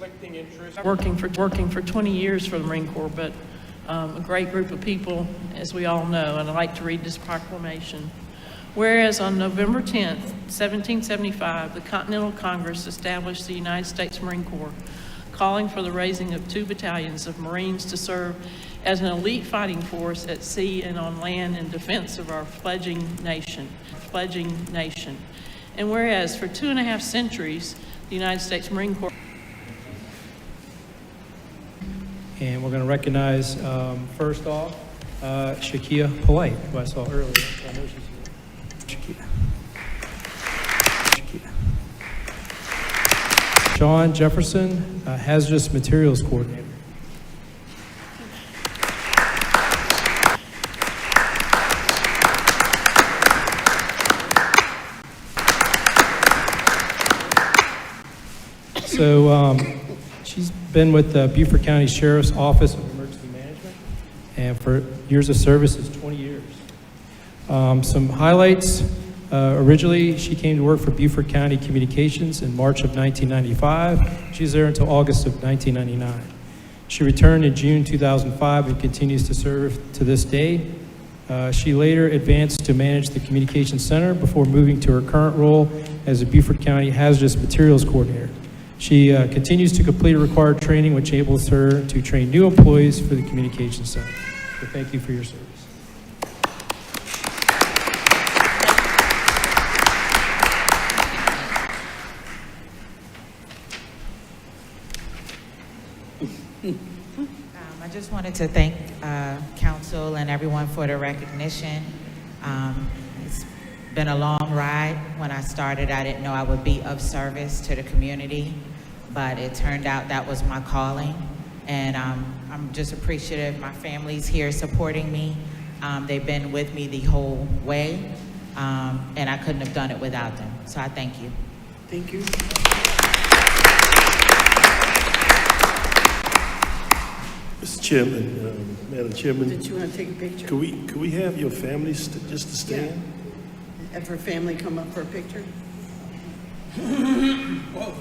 conflicting interests. Working for 20 years for the Marine Corps, but a great group of people, as we all know, and I'd like to read this proclamation. Whereas on November 10th, 1775, the Continental Congress established the United States Marine Corps, calling for the raising of 2 battalions of Marines to serve as an elite fighting force at sea and on land in defense of our fledgling nation. And whereas for 2.5 centuries, the United States Marine Corps. And we're going to recognize, first off, Shakia Polite, who I saw earlier. I know she's here. Shakia. Sean Jefferson, Hazardous Materials Coordinator. So she's been with the Beaufort County Sheriff's Office of Emergency Management, and for years of service is 20 years. Some highlights. Originally, she came to work for Beaufort County Communications in March of 1995. She's there until August of 1999. She returned in June 2005 and continues to serve to this day. She later advanced to manage the Communications Center before moving to her current role as a Beaufort County Hazardous Materials Coordinator. She continues to complete required training, which enables her to train new employees for the Communications Center. So thank you for your service. I just wanted to thank council and everyone for the recognition. It's been a long ride. When I started, I didn't know I would be of service to the community, but it turned out that was my calling. And I'm just appreciative. My family's here supporting me. They've been with me the whole way, and I couldn't have done it without them. So I thank you. Thank you. Mr. Chairman, Madam Chairman, Did you want to take a picture? could we have your family just to stand? Yeah. Have her family come up for a picture? Whoa.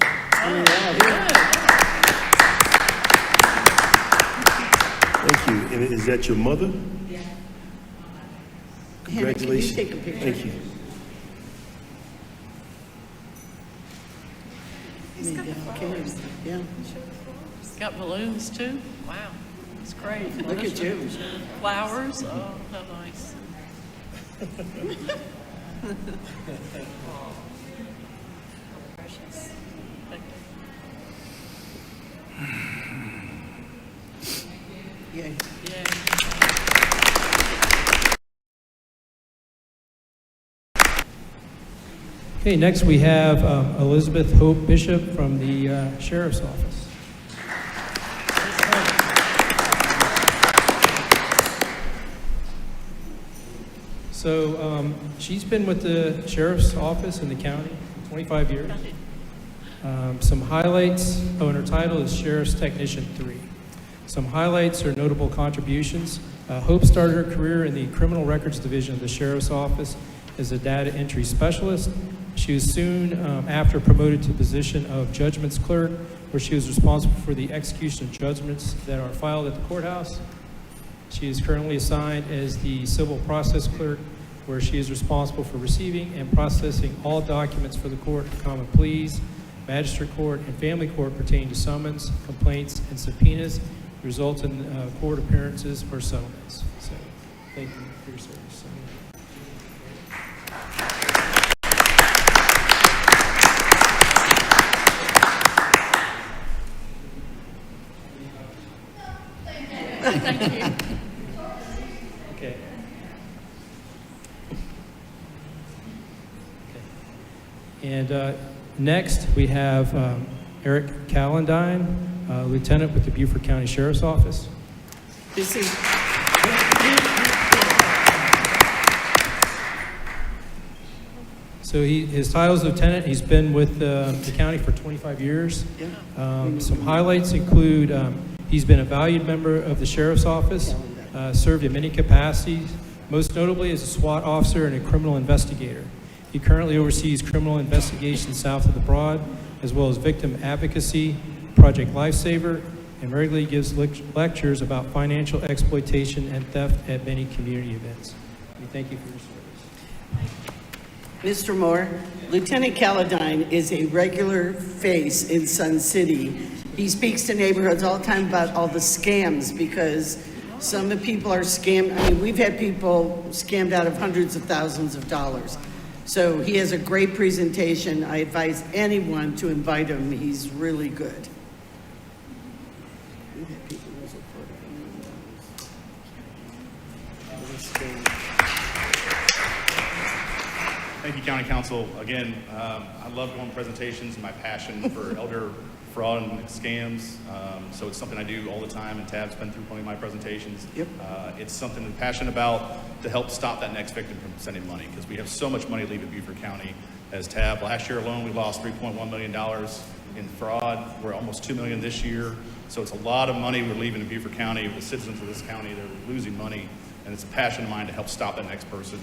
Thank you. And is that your mother? Yeah. Congratulations. Hannah, can you take a picture? Thank you. Yeah. It's got balloons too. Wow, it's great. Look at you. Flowers. Oh, how nice. Precious. Thank you. Yay. Yay. Okay, next we have Elizabeth Hope Bishop from the Sheriff's Office. So she's been with the Sheriff's Office in the county for 25 years. Some highlights, and her title is Sheriff's Technician 3. Some highlights or notable contributions. Hope started her career in the Criminal Records Division of the Sheriff's Office as a data entry specialist. She was soon after promoted to the position of Judgments Clerk, where she was responsible for the execution of judgments that are filed at the courthouse. She is currently assigned as the Civil Process Clerk, where she is responsible for receiving and processing all documents for the Court of Common Pleas, Magistrate Court, and Family Court pertaining to summons, complaints, and subpoenas, result in court appearances or settlements. So, thank you for your service. Thank you. Okay. And next we have Eric Callandine, Lieutenant with the Beaufort County Sheriff's Office. This is. So his title is Lieutenant. He's been with the county for 25 years. Yeah. Some highlights include he's been a valued member of the Sheriff's Office, served in many capacities, most notably as a SWAT officer and a criminal investigator. He currently oversees criminal investigations south of the Broad, as well as victim advocacy, Project Lifesaver, and regularly gives lectures about financial exploitation and theft at many community events. We thank you for your service. Mr. Moore, Lieutenant Caladine is a regular face in Sun City. He speaks to neighborhoods all the time about all the scams, because some of the people are scammed. I mean, we've had people scammed out of hundreds of thousands of dollars. So he has a great presentation. I advise anyone to invite him. He's really good. We've had people lose $250 million. Thank you, County Council. Again, I love going to presentations and my passion for elder fraud and scams. So it's something I do all the time, and Tab's been through plenty of my presentations. Yep. It's something I'm passionate about to help stop that next victim from sending money, because we have so much money leaving Beaufort County. As Tab, last year alone, we lost $3.1 million in fraud. We're almost $2 million this year. So it's a lot of money we're leaving in Beaufort County. The citizens of this county, they're losing money, and it's a passion of mine to help stop that next person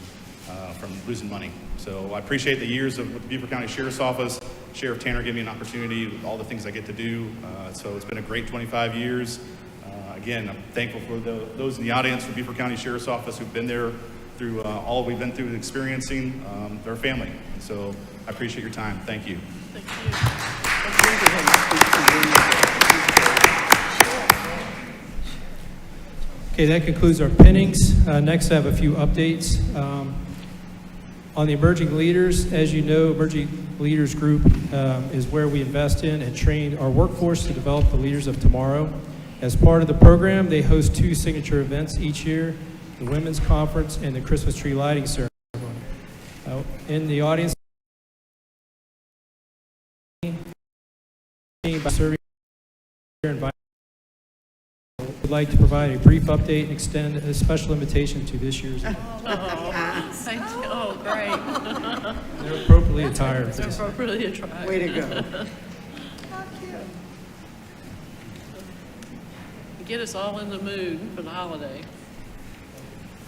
from losing money. So I appreciate the years with the Beaufort County Sheriff's Office. Sheriff Tanner gave me an opportunity with all the things I get to do. So it's been a great 25 years. Again, I'm thankful for those in the audience for Beaufort County Sheriff's Office who've been there through all we've been through experiencing. They're a family. So I appreciate your time. Thank you. Thank Okay, that concludes our pinnings. Next, I have a few updates. On the Emerging Leaders, as you know, Emerging Leaders Group is where we invest in and train our workforce to develop the leaders of tomorrow. As part of the program, they host 2 signature events each year, the Women's Conference and the Christmas Tree Lighting Ceremony. In the audience, by serving and would like to provide a brief update and extend a special invitation to this year's event. Oh, thank you. Oh, great. They're appropriately attired. They're appropriately attractive. Way to go. Get us all in the mood for the holiday.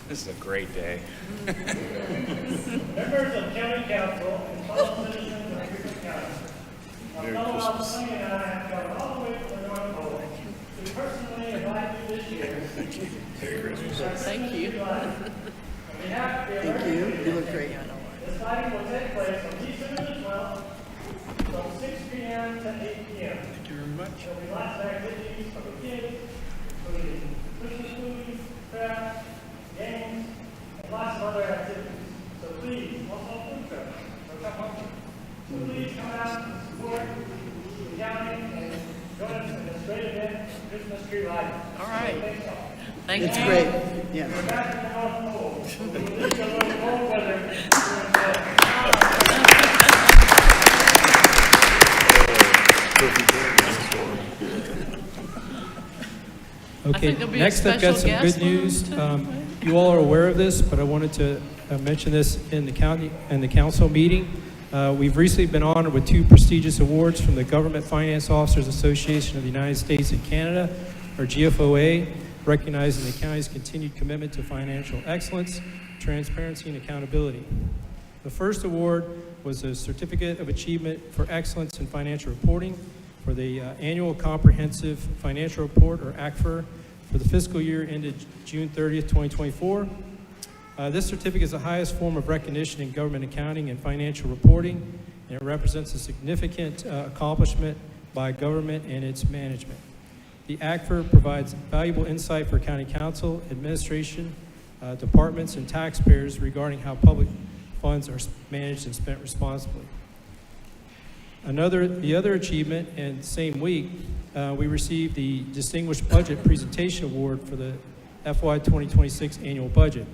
This is a great day. Members of County Council and fellow citizens of Beaufort County. My fellow Alabama and I have come all the way from the North Pole to personally invite you this year. Thank you. On behalf of the Thank you. You look great. This lighting will take place on December the 12th from 6 p.m. to 8 p.m. Thank you very much. There'll be lots of activities for the kids, including Christmas movies, crafts, games, and lots of other activities. So please, also food trucks, so come on. So please come out and support the county and join us in this great event, Christmas tree lighting. All right. Thanks all. Thank you. It's great. Yeah. We're back to the North Pole. We'll leave you a little cold weather during the day. Okay, think there'll be a next I've got special some guest good news. too. You all are aware of this, but I wanted to mention this in the council meeting. We've recently been honored with 2 prestigious awards from the Government Finance Officers Association of the United States and Canada, or GFOA, recognizing the county's continued commitment to financial excellence, transparency, and accountability. The first award was a Certificate of Achievement for Excellence in Financial Reporting for the Annual Comprehensive Financial Report, or ACFR, for the fiscal year ended June 30th, 2024. This certificate is the highest form of recognition in government accounting and financial reporting, and it represents a significant accomplishment by government and its management. The ACFR provides valuable insight for county council, administration, departments, and taxpayers regarding how public funds are managed and spent responsibly. The other achievement, and same week, we received the Distinguished Budget Presentation Award for the FY 2026 annual budget.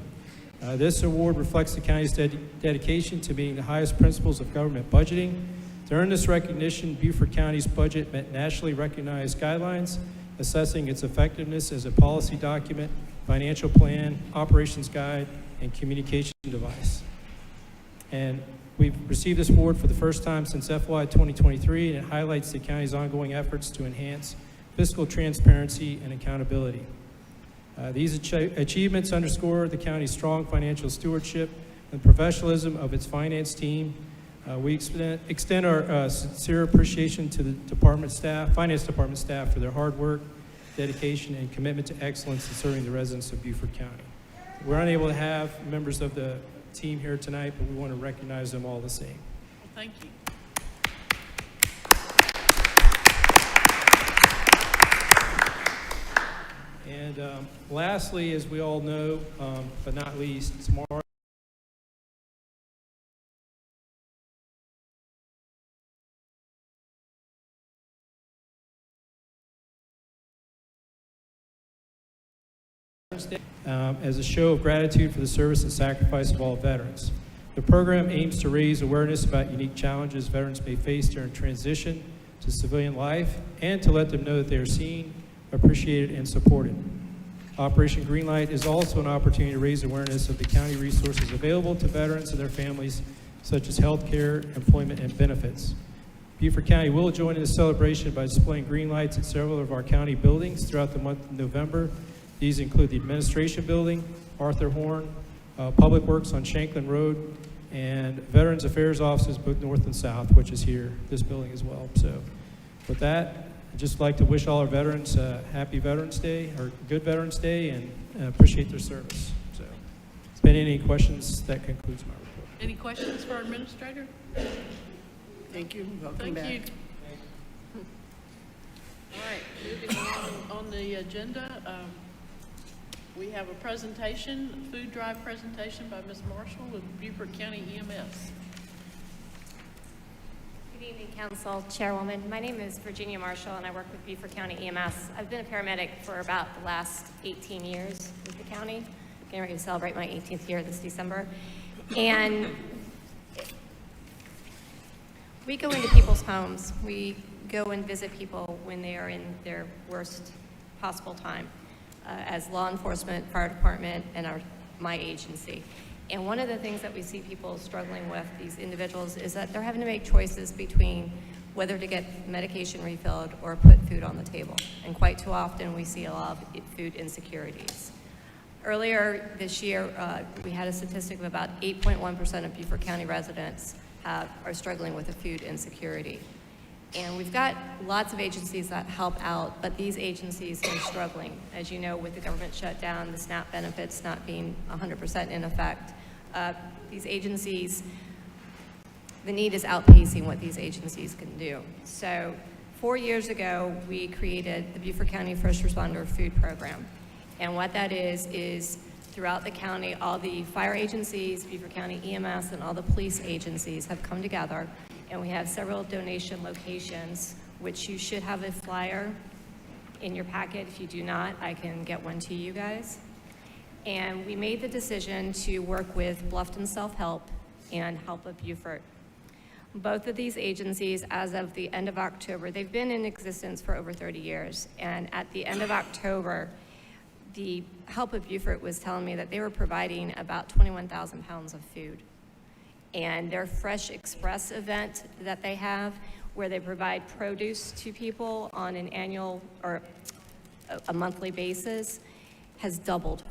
This award reflects the county's dedication to meeting the highest principles of government budgeting. To earn this recognition, Beaufort County's budget met nationally recognized guidelines, assessing its effectiveness as a policy document, financial plan, operations guide, and communication device. And we've received this award for the first time since FY 2023, and it highlights the county's ongoing efforts to enhance fiscal transparency and accountability. These achievements underscore the county's strong financial stewardship and professionalism of its finance team, We extend our sincere appreciation to the department staff, finance department staff, for their hard work, dedication, and commitment to excellence in serving the residents of Beaufort County. We're unable to have members of the team here tonight, but we want to recognize them all the same. Well, thank you. And lastly, as we all know, but not least, tomorrow as a show of gratitude for the service and sacrifice of all veterans. The program aims to raise awareness about unique challenges veterans may face during transition to civilian life and to let them know that they are seen, appreciated, and supported. Operation Greenlight is also an opportunity to raise awareness of the county resources available to veterans and their families, such as health care, employment, and benefits. Beaufort County will join in the celebration by displaying green lights at several of our county buildings throughout the month of November. These include the Administration Building, Arthur Horn, Public Works on Shanklin Road, and Veterans Affairs offices both north and south, which is here, this building as well. So with that, I'd just like to wish all our veterans happy Veterans Day, or good Veterans Day, and appreciate their service. So if there are any questions, that concludes my report. Any questions for our administrator? Thank you. Welcome back. Thank you. All right, moving on the agenda, we have a presentation, a food drive presentation by Ms. Marshall with Beaufort County EMS. Good evening, Council, Chairwoman. My name is Virginia Marshall, and I work with Beaufort County EMS. I've been a paramedic for about the last 18 years with the county. I'm getting ready to celebrate my 18th year this December. And we go into people's homes. We go and visit people when they are in their worst possible time as law enforcement, fire department, and my agency. And one of the things that we see people struggling with, these individuals, is that they're having to make choices between whether to get medication refilled or put food on the table. And quite too often we see a lot of food insecurities. Earlier this year, we had a statistic of about 8.1% of Beaufort County residents are struggling with a food insecurity. And we've got lots of agencies that help out, but these agencies are struggling. As you know, with the government shutdown, the SNAP benefits not being 100% in effect, these agencies, the need is outpacing what these agencies can do. So 4 years ago, we created the Beaufort County First Responder Food Program. And what that is throughout the county, all the fire agencies, Beaufort County EMS, and all the police agencies have come together, and we have several donation locations, which you should have a flyer in your packet. If you do not, I can get one to you guys. And we made the decision to work with Bluffton Self-Help and Help of Beaufort. Both of these agencies, as of the end of October, they've been in existence for over 30 years. And at the end of October, the Help of Beaufort was telling me that they were providing about 21,000 pounds of food. And their Fresh Express event that they have, where they provide produce to people on an annual or a monthly basis, has doubled,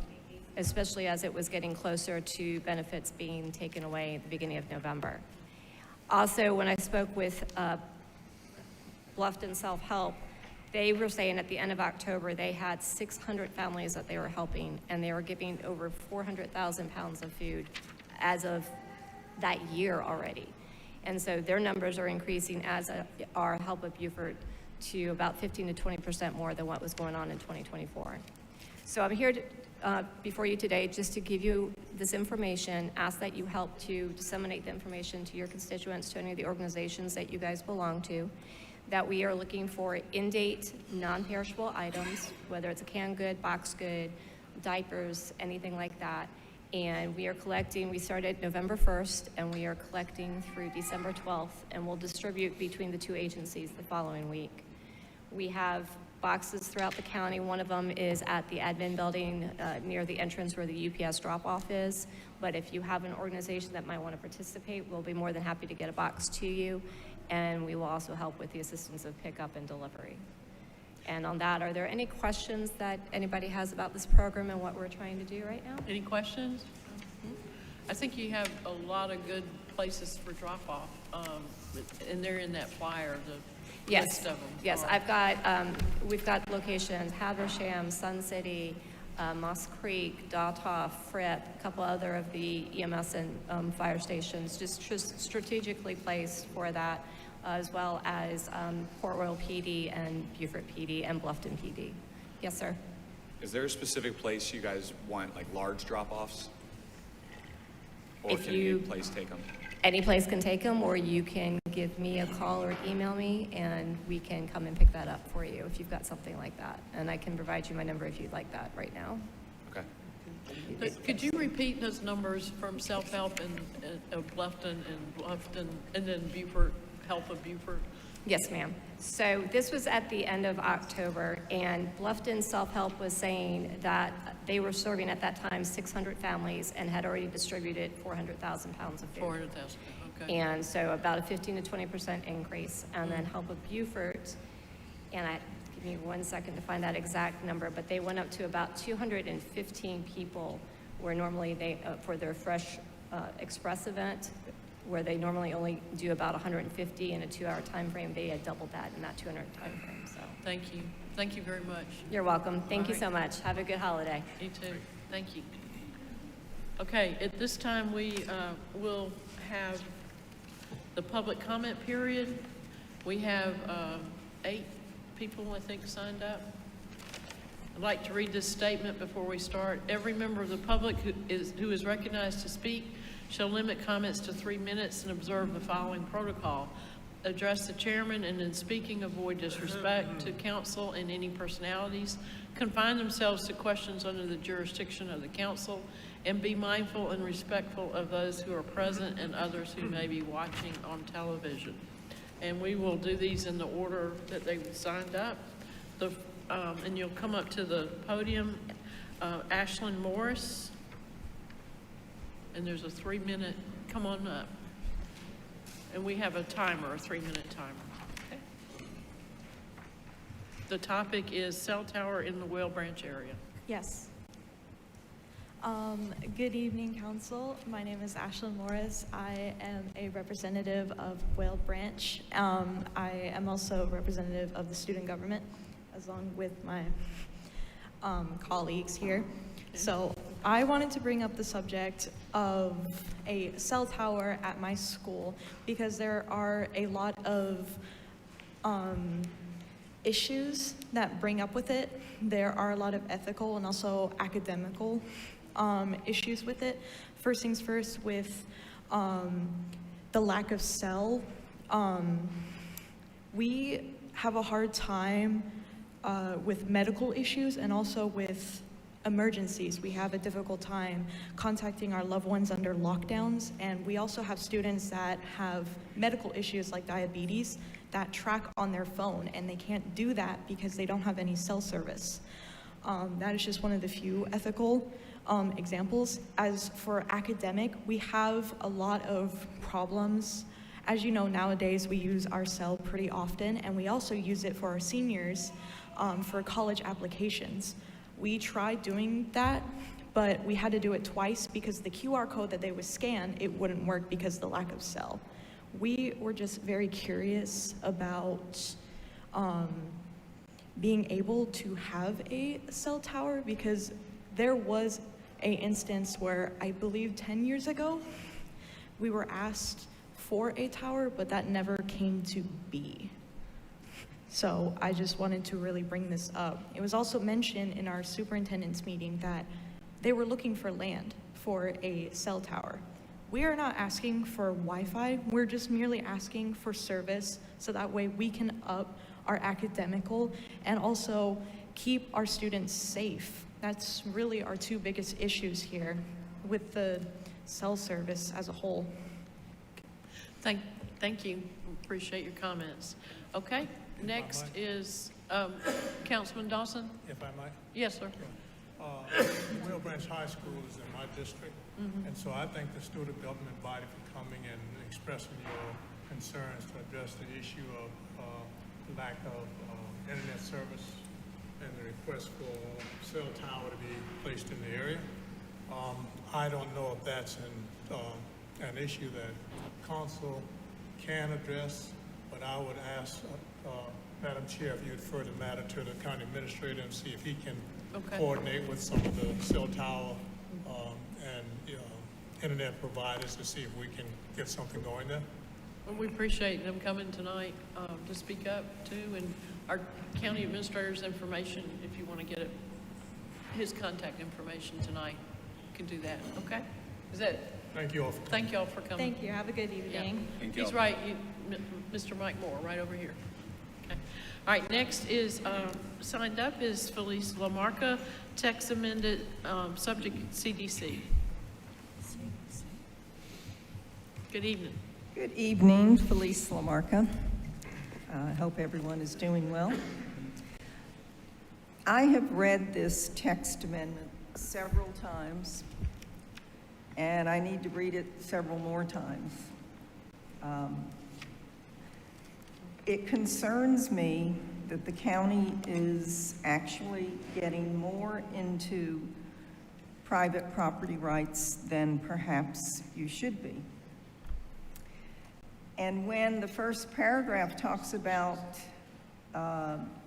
especially as it was getting closer to benefits being taken away at the beginning of November. Also, when I spoke with Bluffton Self-Help, they were saying at the end of October they had 600 families that they were helping, and they were giving over 400,000 pounds of food as of that year already. And so their numbers are increasing, as are Help of Beaufort, to about 15 to 20% more than what was going on in 2024. So I'm here before you today just to give you this information, ask that you help to disseminate the information to your constituents, to any of the organizations that you guys belong to, that we are looking for in-date, non-perishable items, whether it's a canned good, boxed good, diapers, anything like that. And we are collecting, we started November 1st, and we are collecting through December 12th, and we'll distribute between the two agencies the following week. We have boxes throughout the county. One of them is at the admin building near the entrance where the UPS drop-off is. But if you have an organization that might want to participate, we'll be more than happy to get a box to you. And we will also help with the assistance of pickup and delivery. And on that, are there any questions that anybody has about this program and what we're trying to do right now? Any questions? I think you have a lot of good places for drop-off, and they're in that flyer, the Yes, list of them. yes, we've got locations, Haversham, Sun City, Moss Creek, Dothoff, Fripp, a couple other of the EMS and fire stations, just strategically placed for that, as well as Port Royal PD and Beaufort PD and Bluffton PD. Yes, sir. Is there a specific place you guys want, like large drop-offs? Or If can you- any place take them? Any place can take them, or you can give me a call or email me, and we can come and pick that up for you if you've got something like that. And I can provide you my number if you'd like that right now. Okay. Could you repeat those numbers from self-help and Bluffton, and then Beaufort, Help of Beaufort? Yes, ma'am. So this was at the end of October, and Bluffton Self-Help was saying that they were serving at that time 600 families and had already distributed 400,000 pounds of food. 400,000, okay. And so about a 15 to 20% increase. And then Help of Beaufort, give me 1 second to find that exact number, but they went up to about 215 people, where normally they, for their Fresh Express event, where they normally only do about 150 in a 2-hour time frame, they had doubled that in that 200 time frame. So Thank you. Thank you very much. you're welcome. Thank you All so right. much. Have a good holiday. You too. Thank you. Okay, at this time, we will have the public comment period. We have 8 people, I think, signed up. I'd like to read this statement before we start. Every member of the public who is recognized to speak shall limit comments to 3 minutes and observe the following protocol. Address the chairman, and in speaking avoid disrespect to council and any personalities. Confine themselves to questions under the jurisdiction of the council, and be mindful and respectful of those who are present and others who may be watching on television. And we will do these in the order that they signed up. And you'll come up to the podium, Ashlyn Morris. And there's a 3-minute, come on up. And we have a timer, a 3-minute timer. Okay. The topic is cell tower in the Whale Branch area. Yes. Good evening, Council. My name is Ashlyn Morris. I am a representative of Whale Branch. I am also a representative of the student government, along with my colleagues here. So I wanted to bring up the subject of a cell tower at my school because there are a lot of issues that bring up with it. There are a lot of ethical and also academical issues with it. First things first, with the lack of cell, we have a hard time with medical issues and also with emergencies. We have a difficult time contacting our loved ones under lockdowns, and we also have students that have medical issues like diabetes that track on their phone, and they can't do that because they don't have any cell service. That is just one of the few ethical examples. As for academic, we have a lot of problems. As you know, nowadays we use our cell pretty often, and we also use it for our seniors for college applications. We tried doing that, but we had to do it twice because the QR code that they would scan, it wouldn't work because of the lack of cell. We were just very curious about being able to have a cell tower because there was an instance where I believe 10 years ago, we were asked for a tower, but that never came to be. So I just wanted to really bring this up. It was also mentioned in our superintendent's meeting that they were looking for land for a cell tower. We are not asking for Wi-Fi, we're just merely asking for service so that way we can up our academical and also keep our students safe. That's really our 2 biggest issues here with the cell service as a whole. Thank you. Appreciate your comments. Okay, next is Councilman Dawson. If I might. Yes, sir. Whale Branch High School is in my district, and so I thank the student government body for coming and expressing your concerns to address the issue of lack of internet service and the request for a cell tower to be placed in the area. I don't know if that's in an issue that council can address, but I would ask, Madam Chair, if you'd refer the matter to the county administrator and see if he can Okay. coordinate with some of the cell tower and internet providers to see if we can get something going there. Well, we appreciate them coming tonight to speak up too, and our county administrator's information, if you want to get it, his contact information tonight, you can do that, okay? Is that, Thank you all for coming. thank y'all for coming. Thank you. Have a good evening. Thank you. He's right, Mr. Mike Moore, right over here. Okay. All right, next is, signed up is Felice Lamarca, text amended, subject CDC. Good evening. Good evening, Felice Lamarca. I hope everyone is doing well. I have read this text amendment several times, and I need to read it several more times. It concerns me that the county is actually getting more into private property rights than perhaps you should be. And when the first paragraph talks about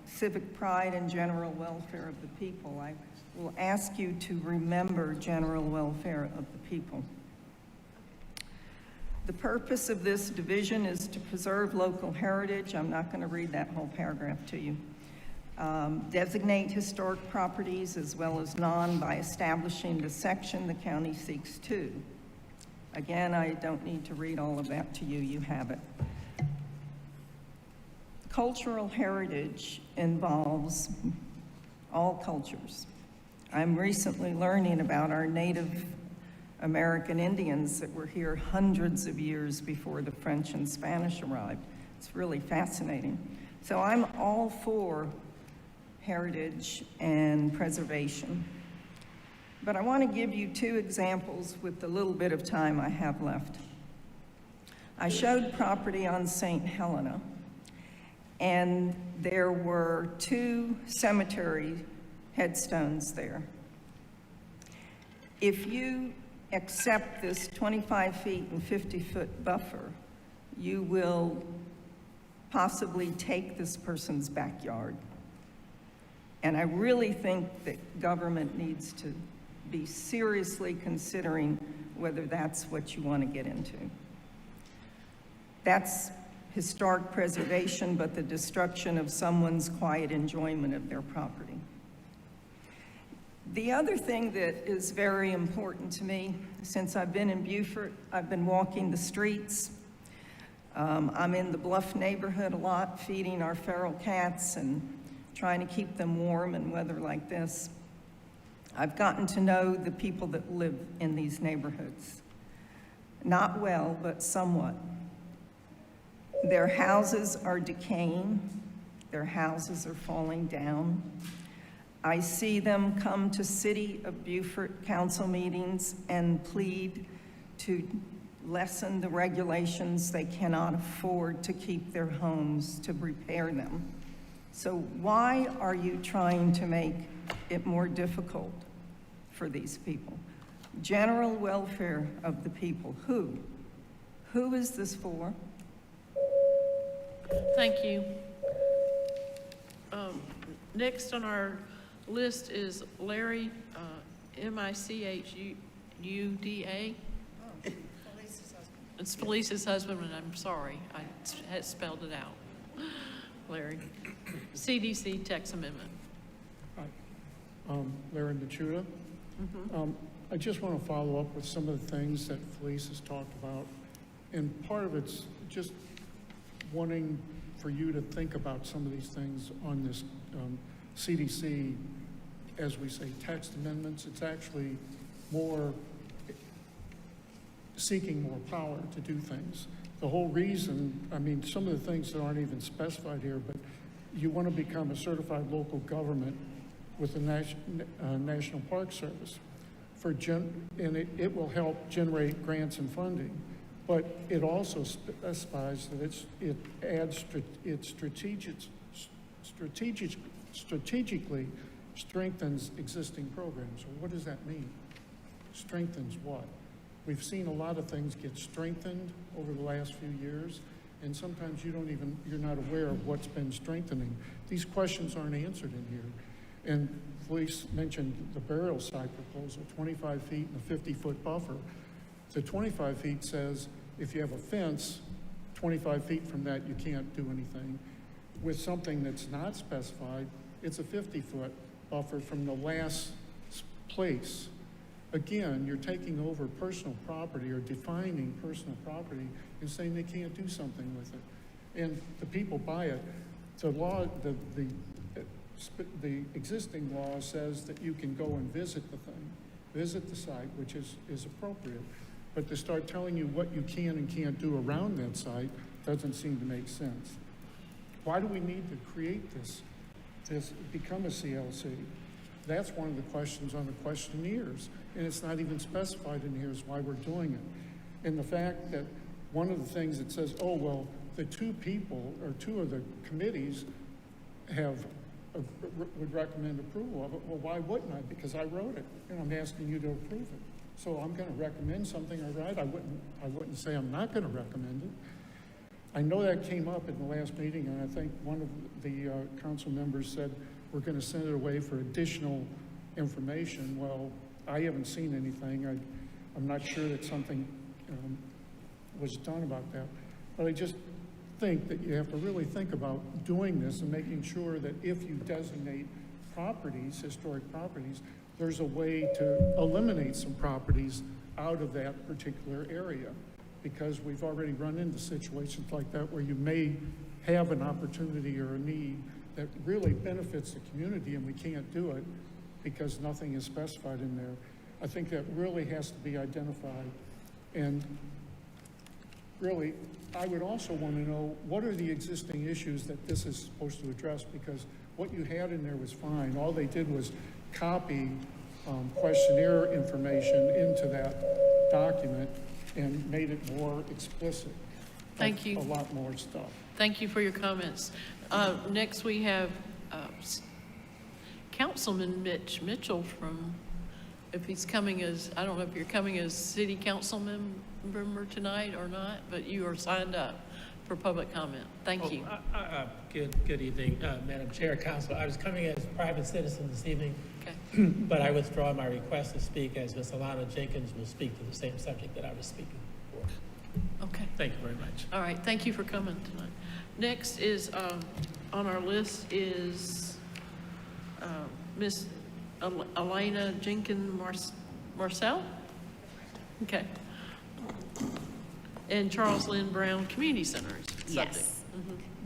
civic pride and general welfare of the people, I will ask you to remember general welfare of the people. The purpose of this division is to preserve local heritage. I'm not going to read that whole paragraph to you. Designate historic properties as well as non by establishing the section the county seeks to. Again, I don't need to read all of that to you, you have it. Cultural heritage involves all cultures. I'm recently learning about our Native American Indians that were here hundreds of years before the French and Spanish arrived. It's really fascinating. So I'm all for heritage and preservation. But I want to give you two examples with the little bit of time I have left. I showed property on St. Helena, and there were 2 cemetery headstones there. If you accept this 25 feet and 50-foot buffer, you will possibly take this person's backyard. And I really think that government needs to be seriously considering whether that's what you want to get into. That's historic preservation, but the destruction of someone's quiet enjoyment of their property. The other thing that is very important to me, since I've been in Beaufort, I've been walking the streets. I'm in the Bluff neighborhood a lot, feeding our feral cats and trying to keep them warm in weather like this. I've gotten to know the people that live in these neighborhoods. Not well, but somewhat. Their houses are decaying. Their houses are falling down. I see them come to City of Beaufort council meetings and plead to lessen the regulations. They cannot afford to keep their homes, to repair them. So why are you trying to make it more difficult for these people? General welfare of the people. Who? Who is this for? Thank you. Next on our list is Larry, Michuda. It's Felice's husband, and I'm sorry, I had spelled it out. Larry. CDC text amendment. Larry Michuda. I just want to follow up with some of the things that Felice has talked about. And part of it's just wanting for you to think about some of these things on this CDC, as we say, text amendments. It's actually more seeking more power to do things. The whole reason, I mean, some of the things that aren't even specified here, but you want to become a certified local government with the National Park Service. And it will help generate grants and funding, but it also specifies that it strategically strengthens existing programs. So what does that mean? Strengthens what? We've seen a lot of things get strengthened over the last few years, and sometimes you're not aware of what's been strengthening. These questions aren't answered in here. And Felice mentioned the burial site proposal, 25 feet and a 50-foot buffer. The 25 feet says if you have a fence, 25 feet from that, you can't do anything. With something that's not specified, it's a 50-foot buffer from the last place. Again, you're taking over personal property or defining personal property and saying they can't do something with it. And the people buy it. The law, the existing law says that you can go and visit the thing, visit the site, which is appropriate. But to start telling you what you can and can't do around that site doesn't seem to make sense. Why do we need to create this become a CLC? That's one of the questions on the questionnaires, and it's not even specified in here is why we're doing it. And the fact that one of the things that says, oh, well, the two people or two of the committees would recommend approval of it. Well, why wouldn't I? Because I wrote it, and I'm asking you to approve it. So I'm going to recommend something I write. I wouldn't say I'm not going to recommend it. I know that came up in the last meeting, and I think one of the council members said we're going to send it away for additional information. Well, I haven't seen anything. I'm not sure that something was done about that. But I just think that you have to really think about doing this and making sure that if you designate properties, historic properties, there's a way to eliminate some properties out of that particular area, because we've already run into situations like that where you may have an opportunity or a need that really benefits the community and we can't do it because nothing is specified in there. I think that really has to be identified. And really, I would also want to know what are the existing issues that this is supposed to address, because what you had in there was fine. All they did was copy questionnaire information into that document and made it more explicit. Thank you. A lot more stuff. Thank you for your comments. Next, we have Councilman Mitch Mitchell from, if he's coming as, I don't know if you're coming as city council member tonight or not, but you are signed up for public comment. Thank you. Good evening, Madam Chair, Council. I was coming as a private citizen this evening, Okay. but I withdraw my request to speak, as Ms. Alana Jenkins will speak to the same subject that I was speaking for. Okay. Thank you very much. All right. Thank you for coming tonight. Next is, on our list is Miss Elena Jenkins Marcel. Okay. And Charles Lynn Brown Community Center is the subject. Yes.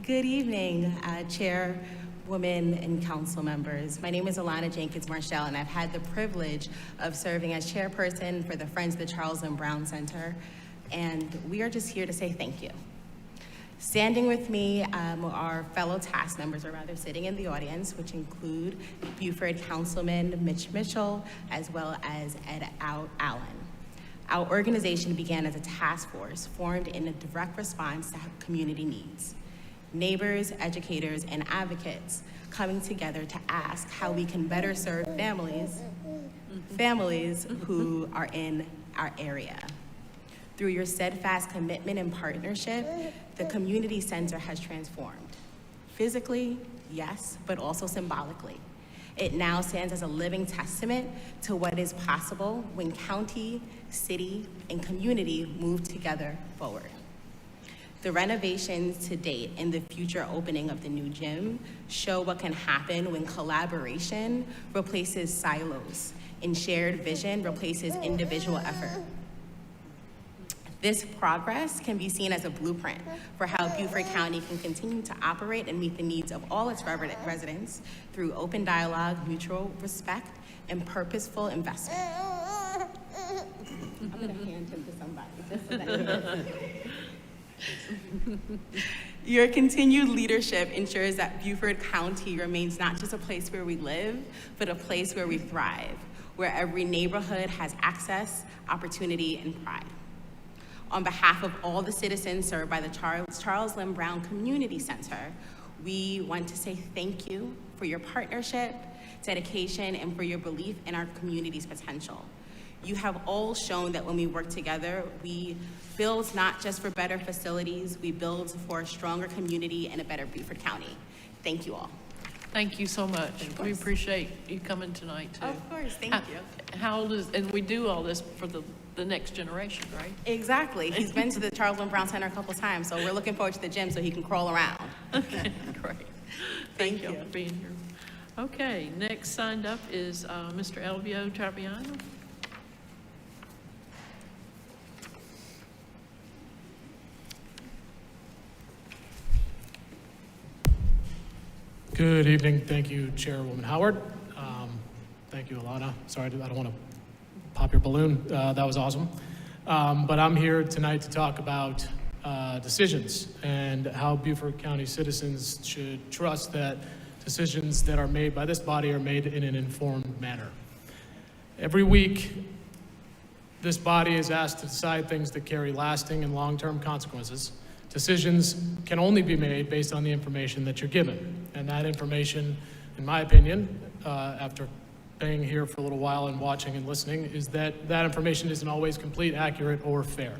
Good evening, Chairwoman and council members. My name is Alana Jenkins Marshall, and I've had the privilege of serving as chairperson for the Friends of the Charles Lynn Brown Center, and we are just here to say thank you. Standing with me are fellow task members, or rather sitting in the audience, which include Beaufort Councilman Mitch Mitchell, as well as Ed Allen. Our organization began as a task force formed in a direct response to community needs. Neighbors, educators, and advocates coming together to ask how we can better serve families who are in our area. Through your steadfast commitment and partnership, the community center has transformed. Physically, yes, but also symbolically. It now stands as a living testament to what is possible when county, city, and community move together forward. The renovations to date and the future opening of the new gym show what can happen when collaboration replaces silos and shared vision replaces individual effort. This progress can be seen as a blueprint for how Beaufort County can continue to operate and meet the needs of all its residents through open dialogue, mutual respect, and purposeful investment. I'm gonna hand him to somebody, just so that Your continued leadership ensures that Beaufort County remains not just a place where we live, but a place where we thrive, where every neighborhood has access, opportunity, and pride. On behalf of all the citizens served by the Charles Lynn Brown Community Center, we want to say thank you for your partnership, dedication, and for your belief in our community's potential. You have all shown that when we work together, we build not just for better facilities, we build for a stronger community and a better Beaufort County. Thank you all. Thank you so much. We appreciate you coming tonight, too. Of course, thank you. How old is, and we do all this for the next generation, right? Exactly. He's been to the Charles Lynn Brown Center a couple times, so we're looking forward to the gym so he can crawl around. Okay, great. Thank you for being here. Okay, next signed up is Mr. Elvio Traviano. Good evening. Thank you, Chairwoman Howard. Thank you, Alana. Sorry, I don't want to pop your balloon. That was awesome. But I'm here tonight to talk about decisions and how Beaufort County citizens should trust that decisions that are made by this body are made in an informed manner. Every week, this body is asked to decide things that carry lasting and long-term consequences. Decisions can only be made based on the information that you're given. And that information, in my opinion, after being here for a little while and watching and listening, is that that information isn't always complete, accurate, or fair.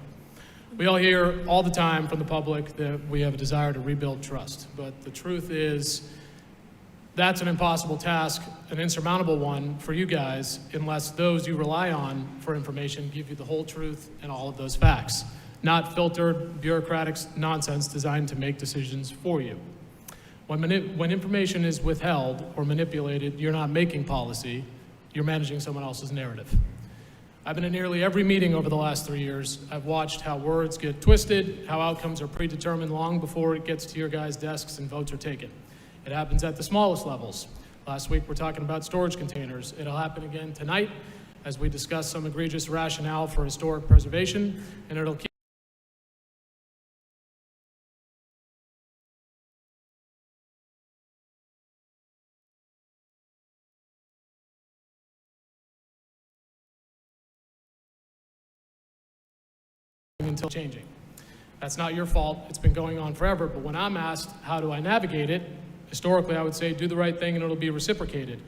We all hear all the time from the public that we have a desire to rebuild trust. But the truth is, that's an impossible task, an insurmountable one for you guys, unless those you rely on for information give you the whole truth and all of those facts, not filtered, bureaucratic nonsense designed to make decisions for you. When information is withheld or manipulated, you're not making policy, you're managing someone else's narrative. I've been in nearly every meeting over the last 3 years. I've watched how words get twisted, how outcomes are predetermined long before it gets to your guys' desks and votes are taken. It happens at the smallest levels. Last week, we're talking about storage containers. It'll happen again tonight as we discuss some egregious rationale for historic preservation, and it'll keep until changing. That's not your fault. It's been going on forever. But when I'm asked, how do I navigate it? Historically, I would say, do the right thing and it'll be reciprocated.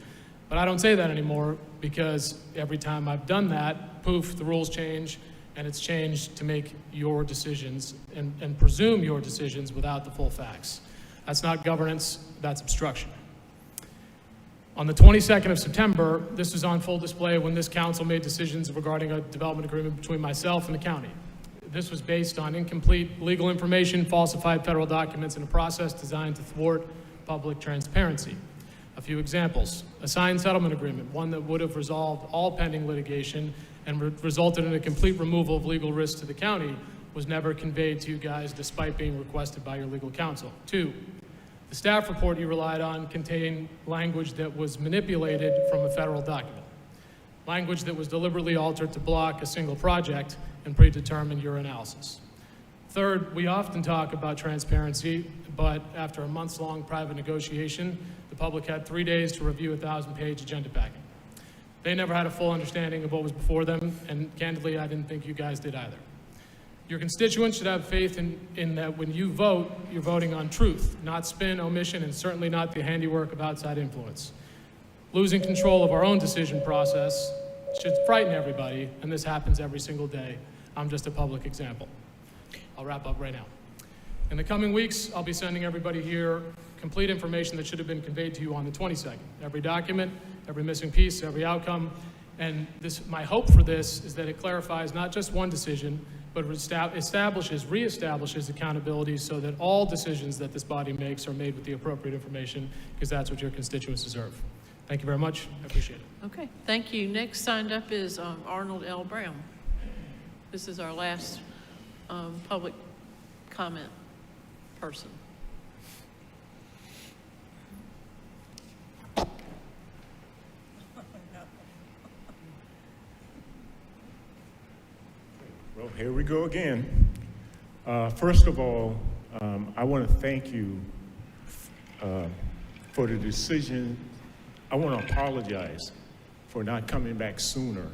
But I don't say that anymore because every time I've done that, poof, the rules change, and it's changed to make your decisions and presume your decisions without the full facts. That's not governance, that's obstruction. On the 22nd of September, this was on full display when this council made decisions regarding a development agreement between myself and the county. This was based on incomplete legal information, falsified federal documents, and a process designed to thwart public transparency. A few examples: a signed settlement agreement, one that would have resolved all pending litigation and resulted in a complete removal of legal risk to the county, was never conveyed to you guys despite being requested by your legal counsel. 2, the staff report you relied on contained language that was manipulated from a federal document, language that was deliberately altered to block a single project and predetermine your analysis. 3rd, we often talk about transparency, but after a months-long private negotiation, the public had 3 days to review a 1,000-page agenda packet. They never had a full understanding of what was before them, and candidly, I didn't think you guys did either. Your constituents should have faith in that when you vote, you're voting on truth, not spin, omission, and certainly not the handiwork of outside influence. Losing control of our own decision process should frighten everybody, and this happens every single day. I'm just a public example. I'll wrap up right now. In the coming weeks, I'll be sending everybody here complete information that should have been conveyed to you on the 22nd. Every document, every missing piece, every outcome. And my hope for this is that it clarifies not just one decision, but reestablishes accountability so that all decisions that this body makes are made with the appropriate information, because that's what your constituents deserve. Thank you very much. I appreciate it. Okay, thank you. Next signed up is Arnold L. Brown. This is our last public comment person. Well, here we go again. First of all, I want to thank you for the decision. I want to apologize for not coming back sooner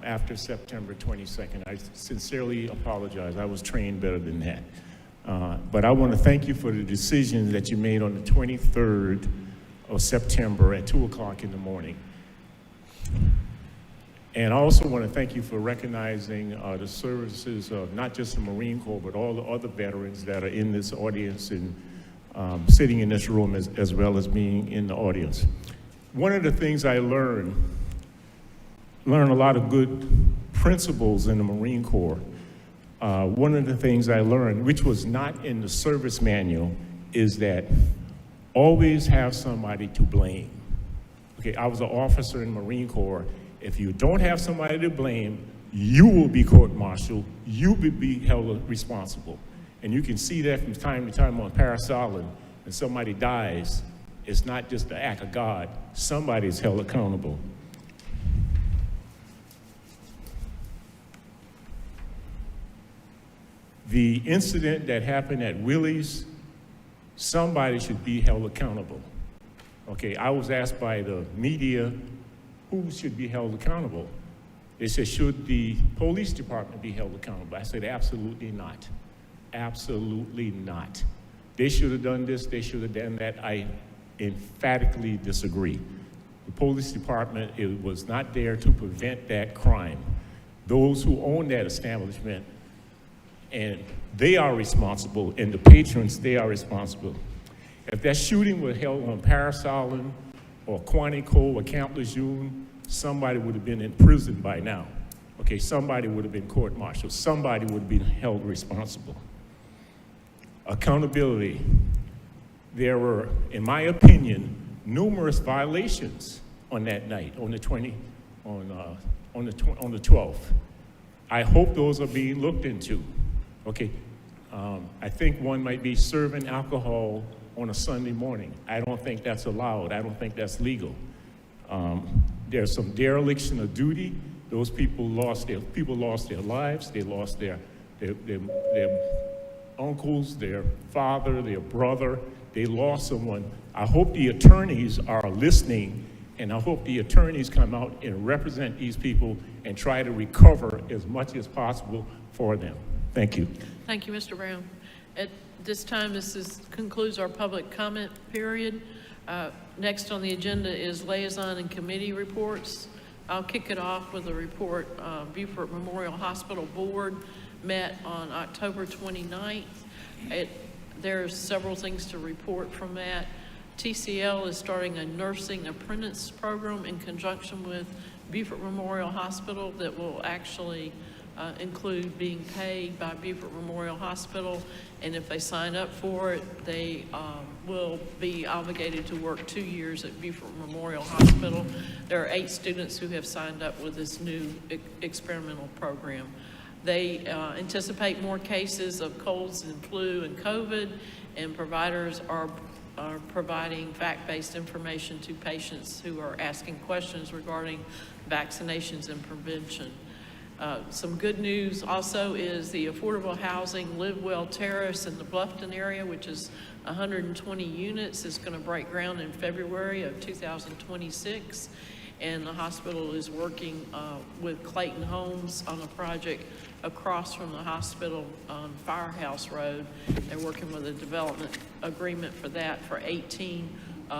after September 22nd. I sincerely apologize. I was trained better than that. But I want to thank you for the decisions that you made on the 23rd of September at 2 o'clock in the morning. And I also want to thank you for recognizing the services of not just the Marine Corps, but all the other veterans that are in this audience and sitting in this room as well as being in the audience. One of the things I learned a lot of good principles in the Marine Corps. One of the things I learned, which was not in the service manual, is that always have somebody to blame. Okay, I was an officer in the Marine Corps. If you don't have somebody to blame, you will be court-martialed, you will be held responsible. And you can see that from time to time on Paris Island. When somebody dies, it's not just the act of God, somebody is held accountable. The incident that happened at Willie's, somebody should be held accountable. Okay, I was asked by the media, who should be held accountable? They said, should the police department be held accountable? I said, absolutely not. Absolutely not. They should have done this, they should have done that. I emphatically disagree. The police department, it was not there to prevent that crime. Those who own that establishment, and they are responsible, and the patrons, they are responsible. If that shooting were held on Paris Island or Quantico or Camp Lejeune, somebody would have been in prison by now. Okay, somebody would have been court-martialed. Somebody would have been held responsible. Accountability. There were, in my opinion, numerous violations on that night, on the 12th. I hope those are being looked into. Okay, I think one might be serving alcohol on a Sunday morning. I don't think that's allowed. I don't think that's legal. There's some dereliction of duty. Those people lost their lives. They lost their uncles, their father, their brother. They lost someone. I hope the attorneys are listening, and I hope the attorneys come out and represent these people and try to recover as much as possible for them. Thank you. Thank you, Mr. Brown. At this time, concludes our public comment period. Next on the agenda is liaison and committee reports. I'll kick it off with a report. Beaufort Memorial Hospital Board met on October 29th. There's several things to report from that. TCL is starting a nursing apprentice program in conjunction with Beaufort Memorial Hospital that will actually include being paid by Beaufort Memorial Hospital, and if they sign up for it, they will be obligated to work 2 years at Beaufort Memorial Hospital. There are 8 students who have signed up with this new experimental program. They anticipate more cases of colds and flu and COVID, and providers are providing fact-based information to patients who are asking questions regarding vaccinations and prevention. Some good news also is the affordable housing Live Well Terrace in the Bluffton area, which is 120 units, is going to break ground in February of 2026. And the hospital is working with Clayton Homes on a project across from the hospital on Firehouse Road. They're working with a development agreement for that for 18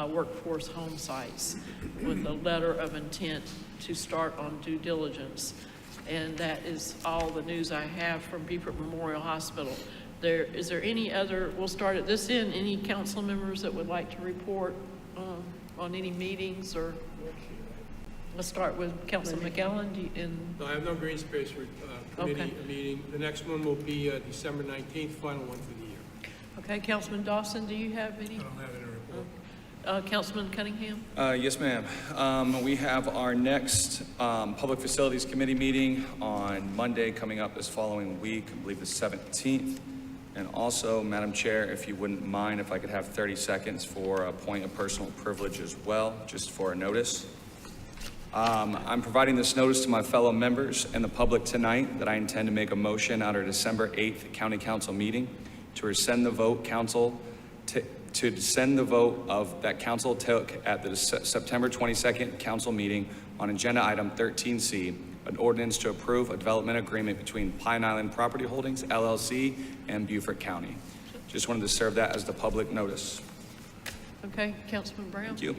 workforce home sites with a letter of intent to start on due diligence. And that is all the news I have from Beaufort Memorial Hospital. Is there any other, we'll start at this end, any council members that would like to report on any meetings, or let's start with Councilman McEllen. No, I have no green space committee meeting. The next one will be December 19th, final one for the year. Okay, Councilman Dawson, do you have any? I don't have any report. Councilman Cunningham? Yes, ma'am. We have our next Public Facilities Committee meeting on Monday coming up this following week, I believe the 17th. And also, Madam Chair, if you wouldn't mind, if I could have 30 seconds for a point of personal privilege as well, just for a notice. I'm providing this notice to my fellow members and the public tonight that I intend to make a motion at our December 8th County Council meeting to rescind the vote to descend the vote that council took at the September 22nd council meeting on agenda item 13C, an ordinance to approve a development agreement between Pine Island Property Holdings, LLC, and Beaufort County. Just wanted to serve that as the public notice. Okay, Councilman Brown? Thank you.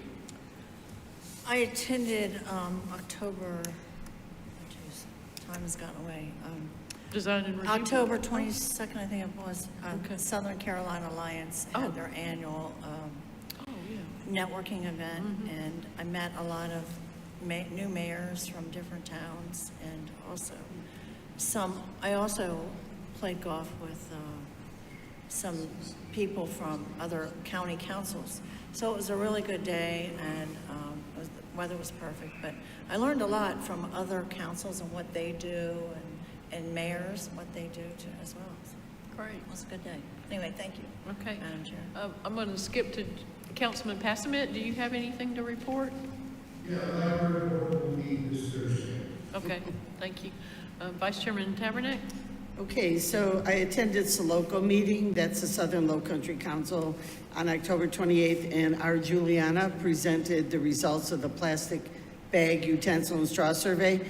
I attended October time has gotten away. Design and review? October 22nd, I think it was, Okay. Southern Carolina Alliance Oh. had their annual networking event, and I met a lot of new mayors from different towns, and also I also played golf with some people from other county councils. So it was a really good day, and the weather was perfect, but I learned a lot from other councils and what they do, and mayors, what they do too, as well. So Great. it was a good day. Anyway, thank you. Okay. Madam Chair. I'm going to skip to Councilman Passamit. Do you have anything to report? Yeah, library board will meet this Thursday. Okay, thank you. Vice Chairman Tabernac? Okay, so I attended Soloco meeting, that's the Southern Low Country Council, on October 28th, and our Juliana presented the results of the plastic bag, utensil, and straw survey.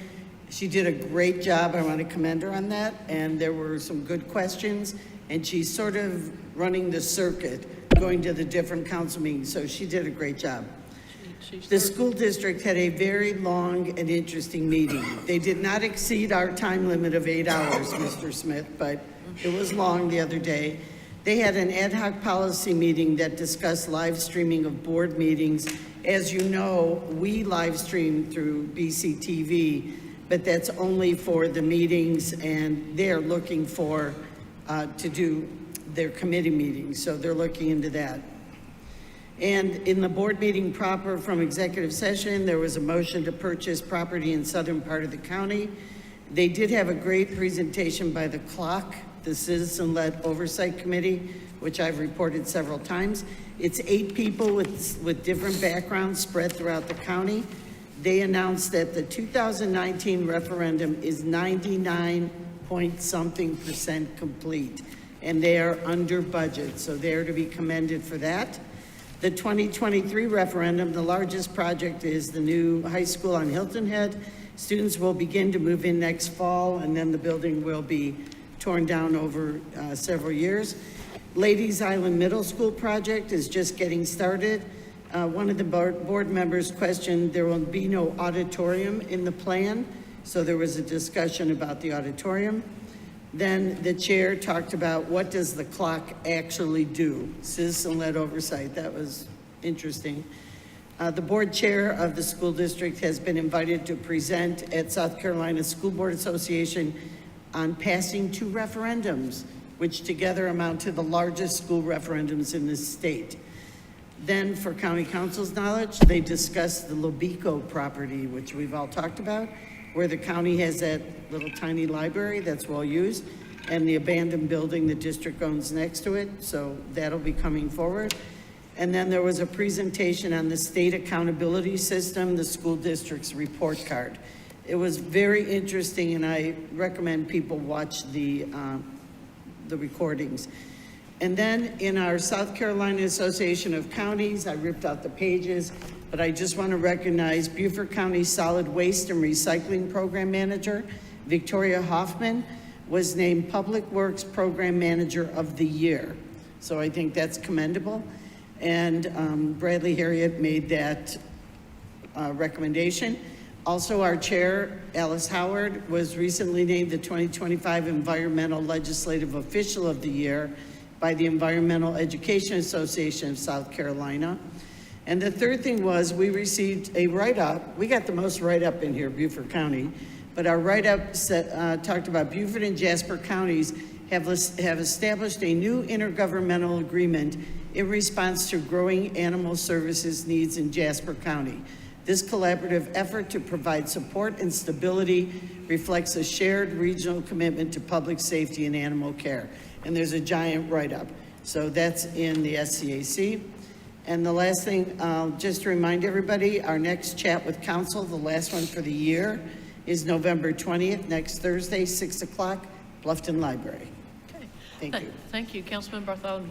She did a great job. I want to commend her on that, and there were some good questions, and she's sort of running the circuit, going to the different council meetings, so she did a great job. The school district had a very long and interesting meeting. They did not exceed our time limit of 8 hours, Mr. Smith, but it was long the other day. They had an ad hoc policy meeting that discussed live streaming of board meetings. As you know, we live stream through BCTV, but that's only for the meetings, and they're looking for, to do their committee meetings, so they're looking into that. And in the board meeting proper from executive session, there was a motion to purchase property in southern part of the county. They did have a great presentation by the CLOC, the Citizen-Led Oversight Committee, which I've reported several times. It's 8 people with different backgrounds spread throughout the county. They announced that the 2019 referendum is 99-point-something% complete, and they are under budget, so they're to be commended for that. The 2023 referendum, the largest project is the new high school on Hilton Head. Students will begin to move in next fall, and then the building will be torn down over several years. Ladies Island Middle School project is just getting started. One of the board members questioned there will be no auditorium in the plan, so there was a discussion about the auditorium. Then the chair talked about what does the clock actually do? Citizen-led oversight, that was interesting. The board chair of the school district has been invited to present at South Carolina School Board Association on passing 2 referendums, which together amount to the largest school referendums in this state. Then for county council's knowledge, they discussed the Lobico property, which we've all talked about, where the county has that little tiny library that's well used, and the abandoned building the district owns next to it, so that'll be coming forward. And then there was a presentation on the state accountability system, the school district's report card. It was very interesting, and I recommend people watch the recordings. And then in our South Carolina Association of Counties, I ripped out the pages, but I just want to recognize Beaufort County Solid Waste and Recycling Program Manager, Victoria Hoffman, was named Public Works Program Manager of the Year. So I think that's commendable. And Bradley Harriet made that recommendation. Also, our chair, Alice Howard, was recently named the 2025 Environmental Legislative Official of the Year by the Environmental Education Association of South Carolina. And the third thing was we received a write-up. We got the most write-up in here, Beaufort County, but our write-up talked about Beaufort and Jasper counties have established a new intergovernmental agreement in response to growing animal services needs in Jasper County. This collaborative effort to provide support and stability reflects a shared regional commitment to public safety and animal care. And there's a giant write-up. So that's in the SCAC. And the last thing, just to remind everybody, our next chat with council, the last one for the year, is November 20th, next Thursday, 6 o'clock, Bluffton Library. Okay. Thank you. Thank you, Councilman Bartholomew.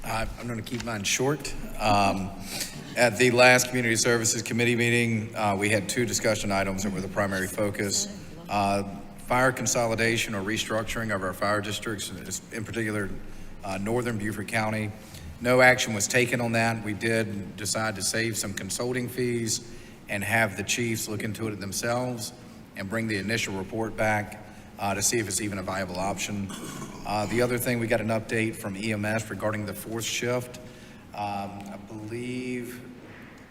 I'm going to keep mine short. At the last Community Services Committee meeting, we had 2 discussion items that were the primary focus. Fire consolidation or restructuring of our fire districts, in particular, northern Beaufort County. No action was taken on that. We did decide to save some consulting fees and have the chiefs look into it themselves. and bring the initial report back to see if it's even a viable option. The other thing, we got an update from EMS regarding the fourth shift. I believe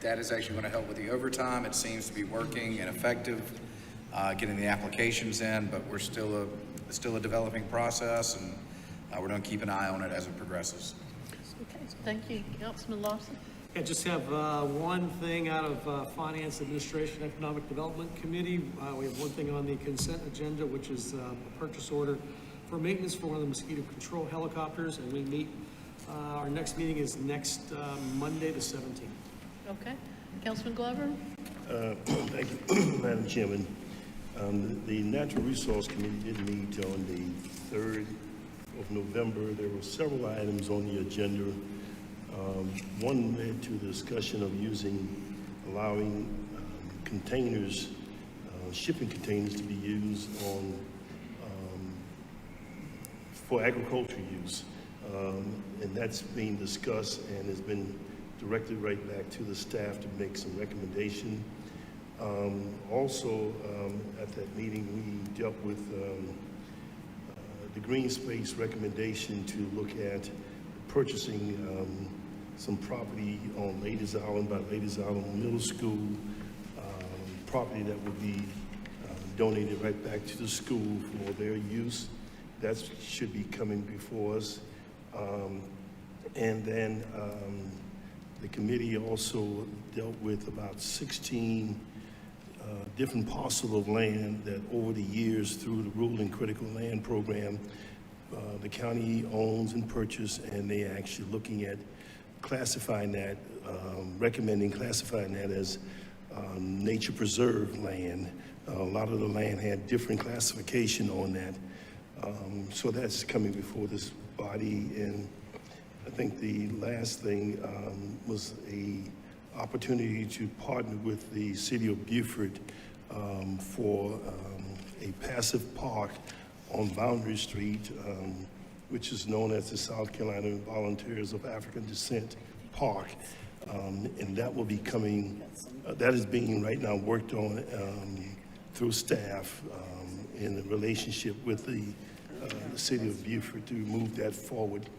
that is actually going to help with the overtime. It seems to be working and effective, getting the applications in, but we're still a developing process, and we're going to keep an eye on it as it progresses. Okay, thank you. Councilman Lawson? I just have one thing out of Finance Administration Economic Development Committee. We have one thing on the consent agenda, which is a purchase order for maintenance for one of the mosquito control helicopters, and we meet, our next meeting is next Monday, the 17th. Okay. Councilman Glover? Thank you, Madam Chairman. The Natural Resource Committee did meet on the 3rd of November. There were several items on the agenda. One led to the discussion of allowing containers, shipping containers to be used for agriculture use. And that's being discussed and has been directed right back to the staff to make some recommendation. Also, at that meeting, we dealt with the green space recommendation to look at purchasing some property on Ladies Island by Ladies Island Middle School, property that would be donated right back to the school for their use. That should be coming before us. And then the committee also dealt with about 16 different parcels of land that over the years through the Rural and Critical Land Program, the county owns and purchased, and they are actually looking at classifying that, recommending classifying that as nature preserve land. A lot of the land had different classification on that. So that's coming before this body. And I think the last thing was a opportunity to partner with the city of Beaufort for a passive park on Boundary Street, which is known as the South Carolina Volunteers of African Descent Park. And that will be coming, that is being right now worked on through staff in a relationship with the city of Beaufort to move that forward.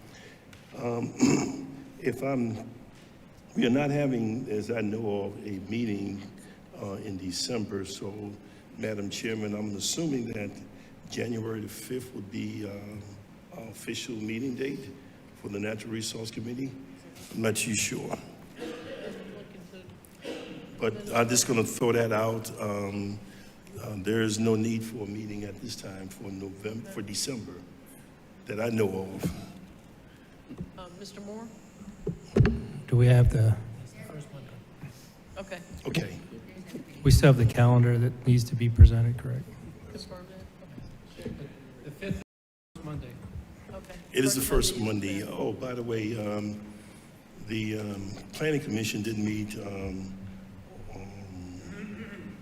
We are not having, as I know of, a meeting in December, so Madam Chairman, I'm assuming that January the 5th would be our official meeting date for the Natural Resource Committee. I'm not too sure. But I'm just going to throw that out. There is no need for a meeting at this time for December that I know of. Mr. Moore? Do we have the, Okay. Okay. we still have the calendar that needs to be presented, correct? Confirm that. The 5th Monday. Okay. It is the first Monday. Oh, by the way, the Planning Commission did meet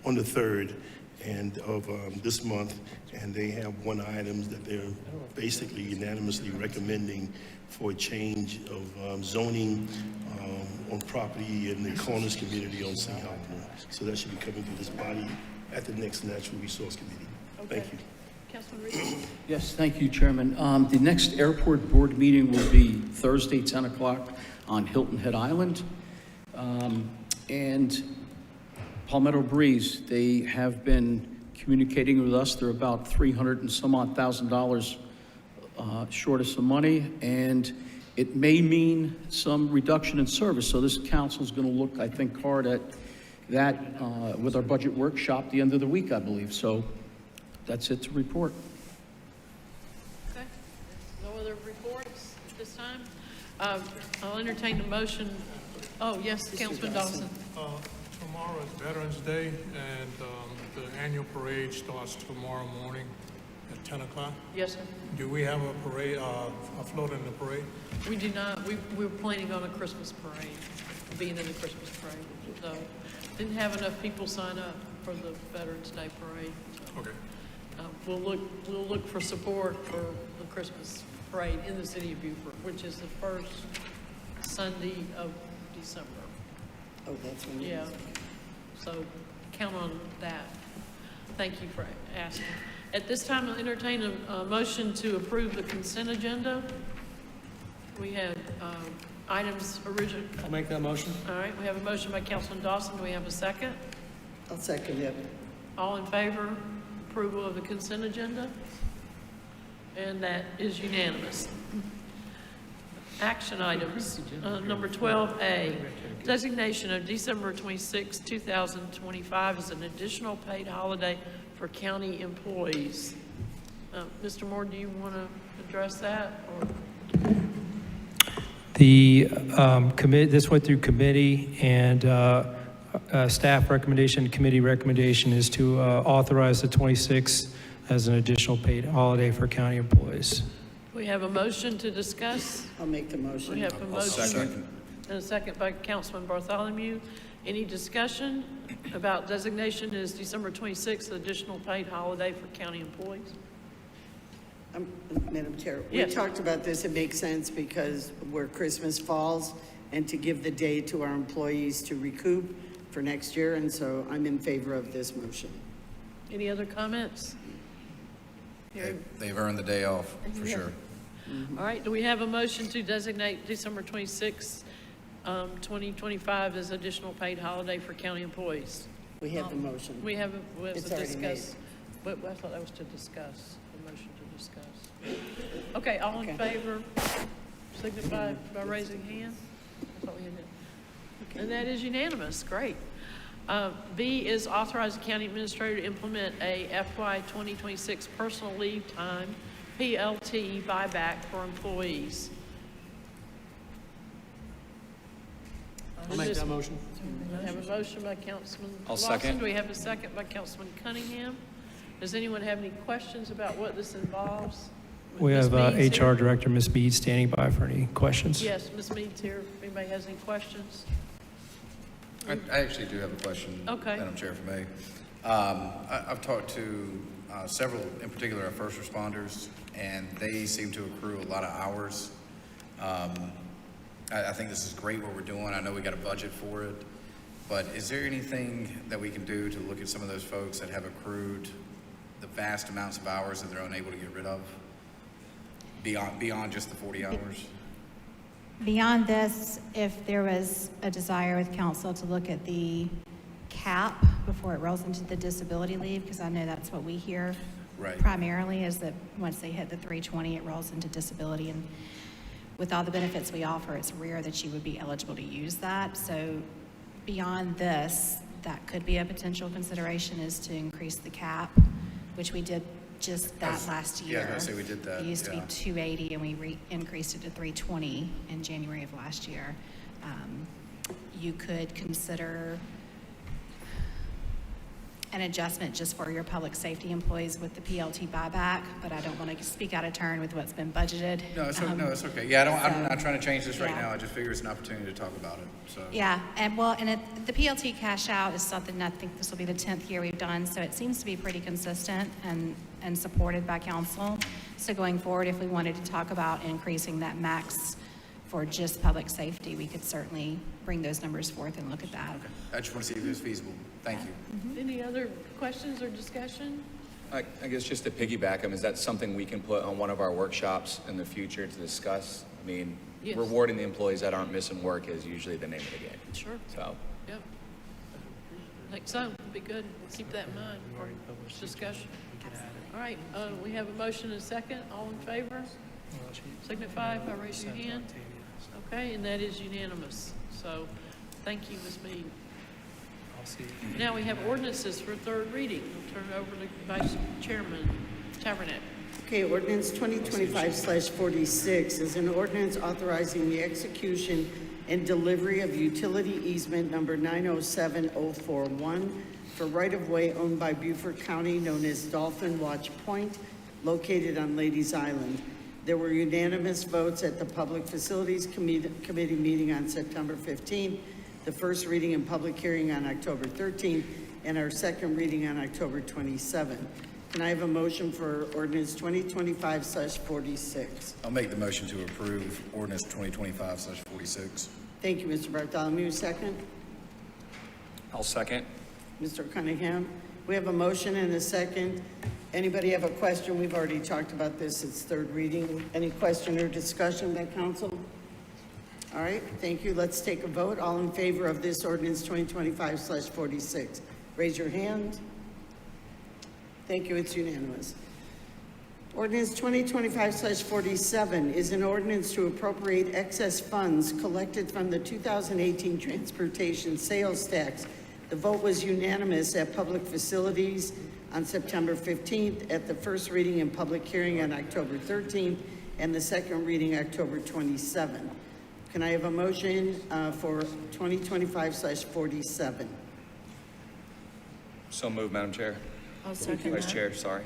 on the 3rd of this month, and they have one item that they're basically unanimously recommending for a change of zoning on property in the Corners community on St. Helena. So that should be coming to this body at the next Natural Resource Committee. Thank you. Councilman Reed? Yes, thank you, Chairman. The next airport board meeting will be Thursday, 10 o'clock on Hilton Head Island. And Palmetto Breeze, they have been communicating with us. They're about $300 and some odd $1,000 short of some money, and it may mean some reduction in service. So this council is going to look, I think, hard at that with our budget workshop the end of the week, I believe. So that's it to report. Okay. No other reports at this time? I'll entertain a motion. Oh, yes, Councilman Dawson. Tomorrow is Veterans Day, and the annual parade starts tomorrow morning at 10 o'clock. Yes, sir. Do we have a parade, a float in the parade? We do not. We were planning on a Christmas parade, being in the Christmas parade. So didn't have enough people sign up for the Veterans Day parade. So, okay. We'll look for support for the Christmas parade in the city of Beaufort, which is the first Sunday of December. Oh, that's when. Yeah. So count on that. Thank you for asking. At this time, I'll entertain a motion to approve the consent agenda. We have items original. I'll make that motion. All right, we have a motion by Councilman Dawson. Do we have a second? I'll second it. All in favor, approval of the consent agenda? And that is unanimous. Action items, number 12A, designation of December 26, 2025 as an additional paid holiday for county employees. Mr. Moore, do you want to address that? Or? The this went through committee, and staff recommendation, committee recommendation is to authorize the 26th as an additional paid holiday for county employees. We have a motion to discuss. I'll make the motion. We have a motion and a second by Councilman Bartholomew. Any discussion about designation as December 26th, additional paid holiday for county employees? Madam Chair, Yes. we talked about this. It makes sense because where Christmas falls, and to give the day to our employees to recoup for next year, and so I'm in favor of this motion. Any other comments? They've earned the day off, for Yeah. sure. All right, do we have a motion to designate December 26, 2025 as additional paid holiday for county employees? We have the motion. We have It's to already made. discuss. But I thought that was to discuss, the motion to discuss. Okay, all in favor, signify by raising hand. I thought we had that. And that is unanimous, great. B is authorize the county administrator to implement a FY 2026 personal leave time, PLT buyback for employees. I'll make that motion. I have a motion by Councilman I'll Lawson. second. Do we have a second by Councilman Cunningham? Does anyone have any questions about what this involves? We Ms. have Mead's HR here. Director, Ms. Mead, standing by for any questions. Yes, Ms. Mead's here. If anybody has any questions? I actually do have a question, Okay. Madam Chair, for me. I've talked to several, in particular, our first responders, and they seem to accrue a lot of hours. I think this is great what we're doing. I know we got a budget for it, but is there anything that we can do to look at some of those folks that have accrued the vast amounts of hours that they're unable to get rid of, beyond just the 40 hours? Beyond this, if there was a desire with council to look at the cap before it rolls into the disability leave, because I know that's what we hear Right. primarily, is that once they hit the 320, it rolls into disability. And with all the benefits we offer, it's rare that you would be eligible to use that. So beyond this, that could be a potential consideration, is to increase the cap, which we did just that last year. Yeah, I was gonna say we did that, It used to yeah. be 280, and we increased it to 320 in January of last year. You could consider an adjustment just for your public safety employees with the PLT buyback, but I don't want to speak out of turn with what's been budgeted. No, it's okay. Yeah, I'm so- not trying to change this right yeah. now. I just figure it's an opportunity to talk about it, so. Yeah, and well, the PLT cash out is something I think this will be the 10th year we've done, so it seems to be pretty consistent and supported by council. So going forward, if we wanted to talk about increasing that max for just public safety, we could certainly bring those numbers forth and look at that. I just want to see if it was feasible. Thank you. Any other questions or discussion? I guess just to piggyback them, is that something we can put on one of our workshops in the future to discuss? I mean, Yes. rewarding the employees that aren't missing work is usually the name of the game. Sure. So, Yep. I think so. Be good. We'll keep that in mind for discussion. All right, we have a motion and a second. All in favor? Signify by raising your hand. Okay, and that is unanimous. So, thank you, Ms. Mead. Now we have ordinances for third reading. We'll turn it over to Vice Chairman Tavernet. Okay, ordinance 2025/46 is an ordinance authorizing the execution and delivery of utility easement number 907041 for right-of-way owned by Beaufort County known as Dolphin Watch Point, located on Ladies Island. There were unanimous votes at the Public Facilities Committee meeting on September 15th, the first reading and public hearing on October 13th, and our second reading on October 27th. Can I have a motion for ordinance 2025/46? I'll make the motion to approve ordinance 2025/46. Thank you, Mr. Bartholomew. Second? I'll second. Mr. Cunningham. We have a motion and a second. Anybody have a question? We've already talked about this. It's third reading. Any question or discussion by council? All right, thank you. Let's take a vote. All in favor of this ordinance 2025/46, raise your hand. Thank you, it's unanimous. Ordinance 2025/47 is an ordinance to appropriate excess funds collected from the 2018 transportation sales tax. The vote was unanimous at public facilities on September 15th, at the first reading and public hearing on October 13th, and the second reading October 27th. Can I have a motion for 2025/47? So moved, Madam Chair. I'll second Vice that. Chair, sorry.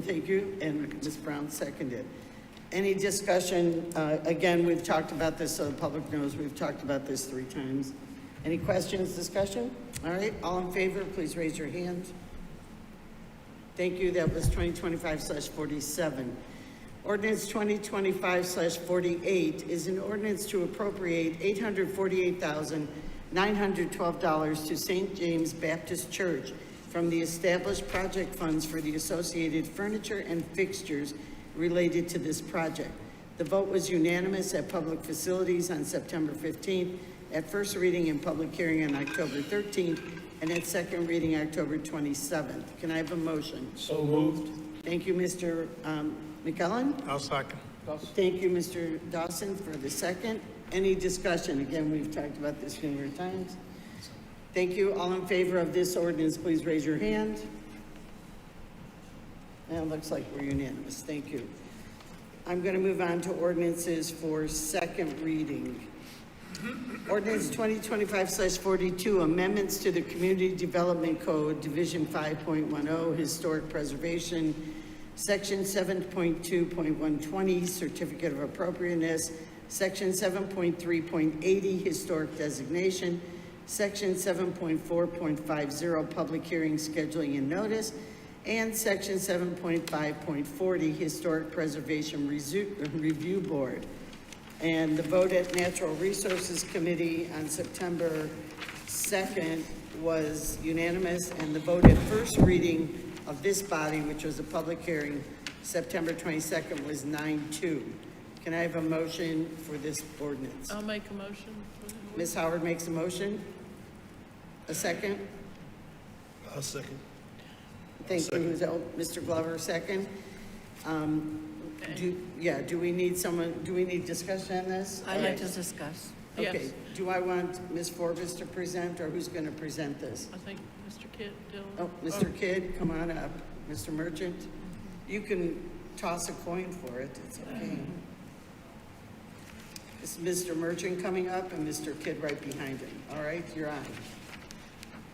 Thank you, and Ms. Brown seconded. Any discussion? Again, we've talked about this so the public knows we've talked about this 3 times. Any questions, discussion? All right, all in favor, please raise your hand. Thank you, that was 2025/47. Ordinance 2025/48 is an ordinance to appropriate $848,912 to St. James Baptist Church from the established project funds for the associated furniture and fixtures related to this project. The vote was unanimous at public facilities on September 15th, at first reading and public hearing on October 13th, and at second reading October 27th. Can I have a motion? So moved. Thank you, Mr. McKellen. I'll second. Thank you, Mr. Dawson, for the second. Any discussion? Again, we've talked about this numerous times. Thank you. All in favor of this ordinance, please raise your hand. And it looks like we're unanimous. Thank you. I'm going to move on to ordinances for second reading. Ordinance 2025/42, amendments to the Community Development Code, Division 5.10, Historic Preservation, Section 7.2.120, Certificate of Appropriateness, Section 7.3.80, Historic Designation, Section 7.4.50, Public Hearing, Scheduling, and Notice, and Section 7.5.40, Historic Preservation Review Board. And the vote at Natural Resources Committee on September 2nd was unanimous, and the vote at first reading of this body, which was a public hearing, September 22nd, was 9-2. Can I have a motion for this ordinance? I'll make a motion. Ms. Howard makes a motion. A second? I'll second. Thank you. Who's that? Mr. Glover, second. Do we need discussion on this? I'd like to discuss. Okay, Yes. do I want Ms. Forbes to present, or who's going to present this? I think Mr. Kidd, Dylan. Oh, Mr. Kidd, come on up. Mr. Merchant, you can toss a coin for it, it's okay. Is Mr. Merchant coming up and Mr. Kidd right behind him? All right, you're on.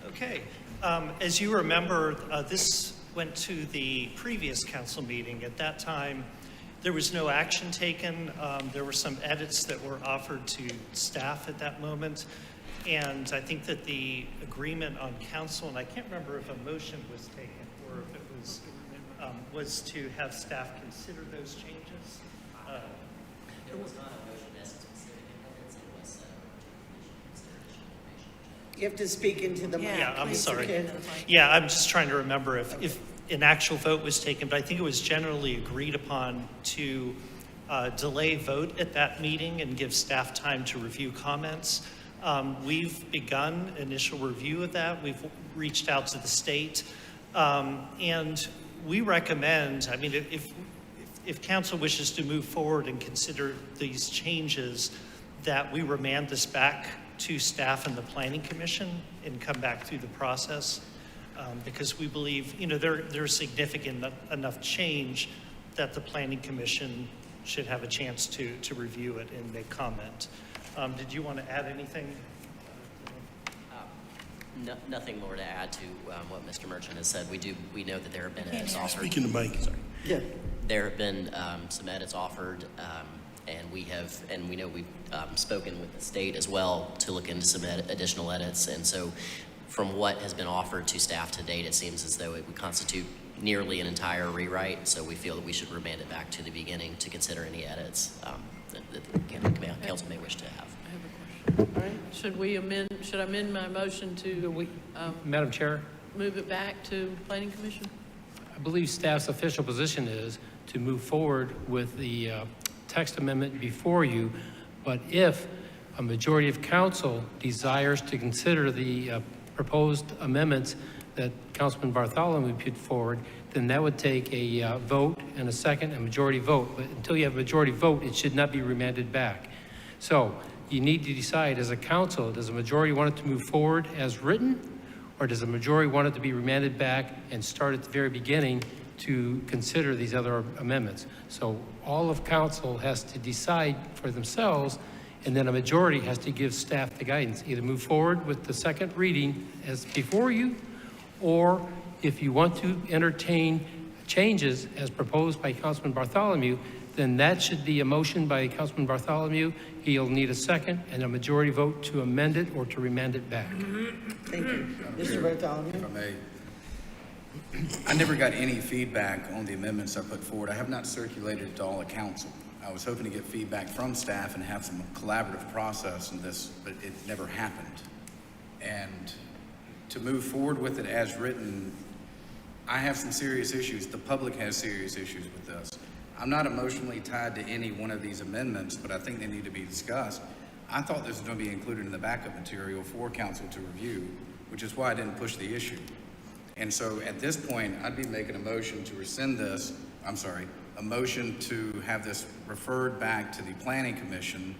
Okay. As you remember, this went to the previous council meeting. At that time, there was no action taken. There were some edits that were offered to staff at that moment. And I think that the agreement on council, and I can't remember if a motion was taken or if it was to have staff consider those changes. There was not a motion necessary, it was You have to speak into the mic. Yeah, I'm Mr. sorry. Kidd. Yeah, I'm just trying to remember if an actual vote was taken, but I think it was generally agreed upon to delay vote at that meeting and give staff time to review comments. We've begun initial review of that. We've reached out to the state. And we recommend, I mean, if council wishes to move forward and consider these changes, that we remand this back to staff and the Planning Commission and come back through the process. Because we believe, there's significant enough change that the Planning Commission should have a chance to review it and make comment. Did you want to add anything? Nothing more to add to what Mr. Merchant has said. We know that there have been edits offered. Speak in the mic. Sorry. Yeah. There have been some edits offered, and we know we've spoken with the state as well to look into some additional edits. And so, from what has been offered to staff to date, it seems as though it would constitute nearly an entire rewrite. So we feel that we should remand it back to the beginning to consider any edits that the council may wish to have. I have a question. Should I amend my motion to? Madam Chair, move it back to Planning Commission? I believe staff's official position is to move forward with the text amendment before you, but if a majority of council desires to consider the proposed amendments that Councilman Bartholomew put forward, then that would take a vote and a second, a majority vote. But until you have a majority vote, it should not be remanded back. So you need to decide as a council, does a majority want it to move forward as written, or does a majority want it to be remanded back and start at the very beginning to consider these other amendments? So all of council has to decide for themselves, and then a majority has to give staff the guidance, either move forward with the second reading as before you, or if you want to entertain changes as proposed by Councilman Bartholomew, then that should be a motion by Councilman Bartholomew. He'll need a second and a majority vote to amend it or to remand it back. Thank you. Mr. Bartholomew? If I may, I never got any feedback on the amendments I put forward. I have not circulated it to all the council. I was hoping to get feedback from staff and have some collaborative process in this, but it never happened. And to move forward with it as written, I have some serious issues. The public has serious issues with this. I'm not emotionally tied to any one of these amendments, but I think they need to be discussed. I thought this was going to be included in the backup material for council to review, which is why I didn't push the issue. And so at this point, I'd be making a motion to rescind this, a motion to have this referred back to the Planning Commission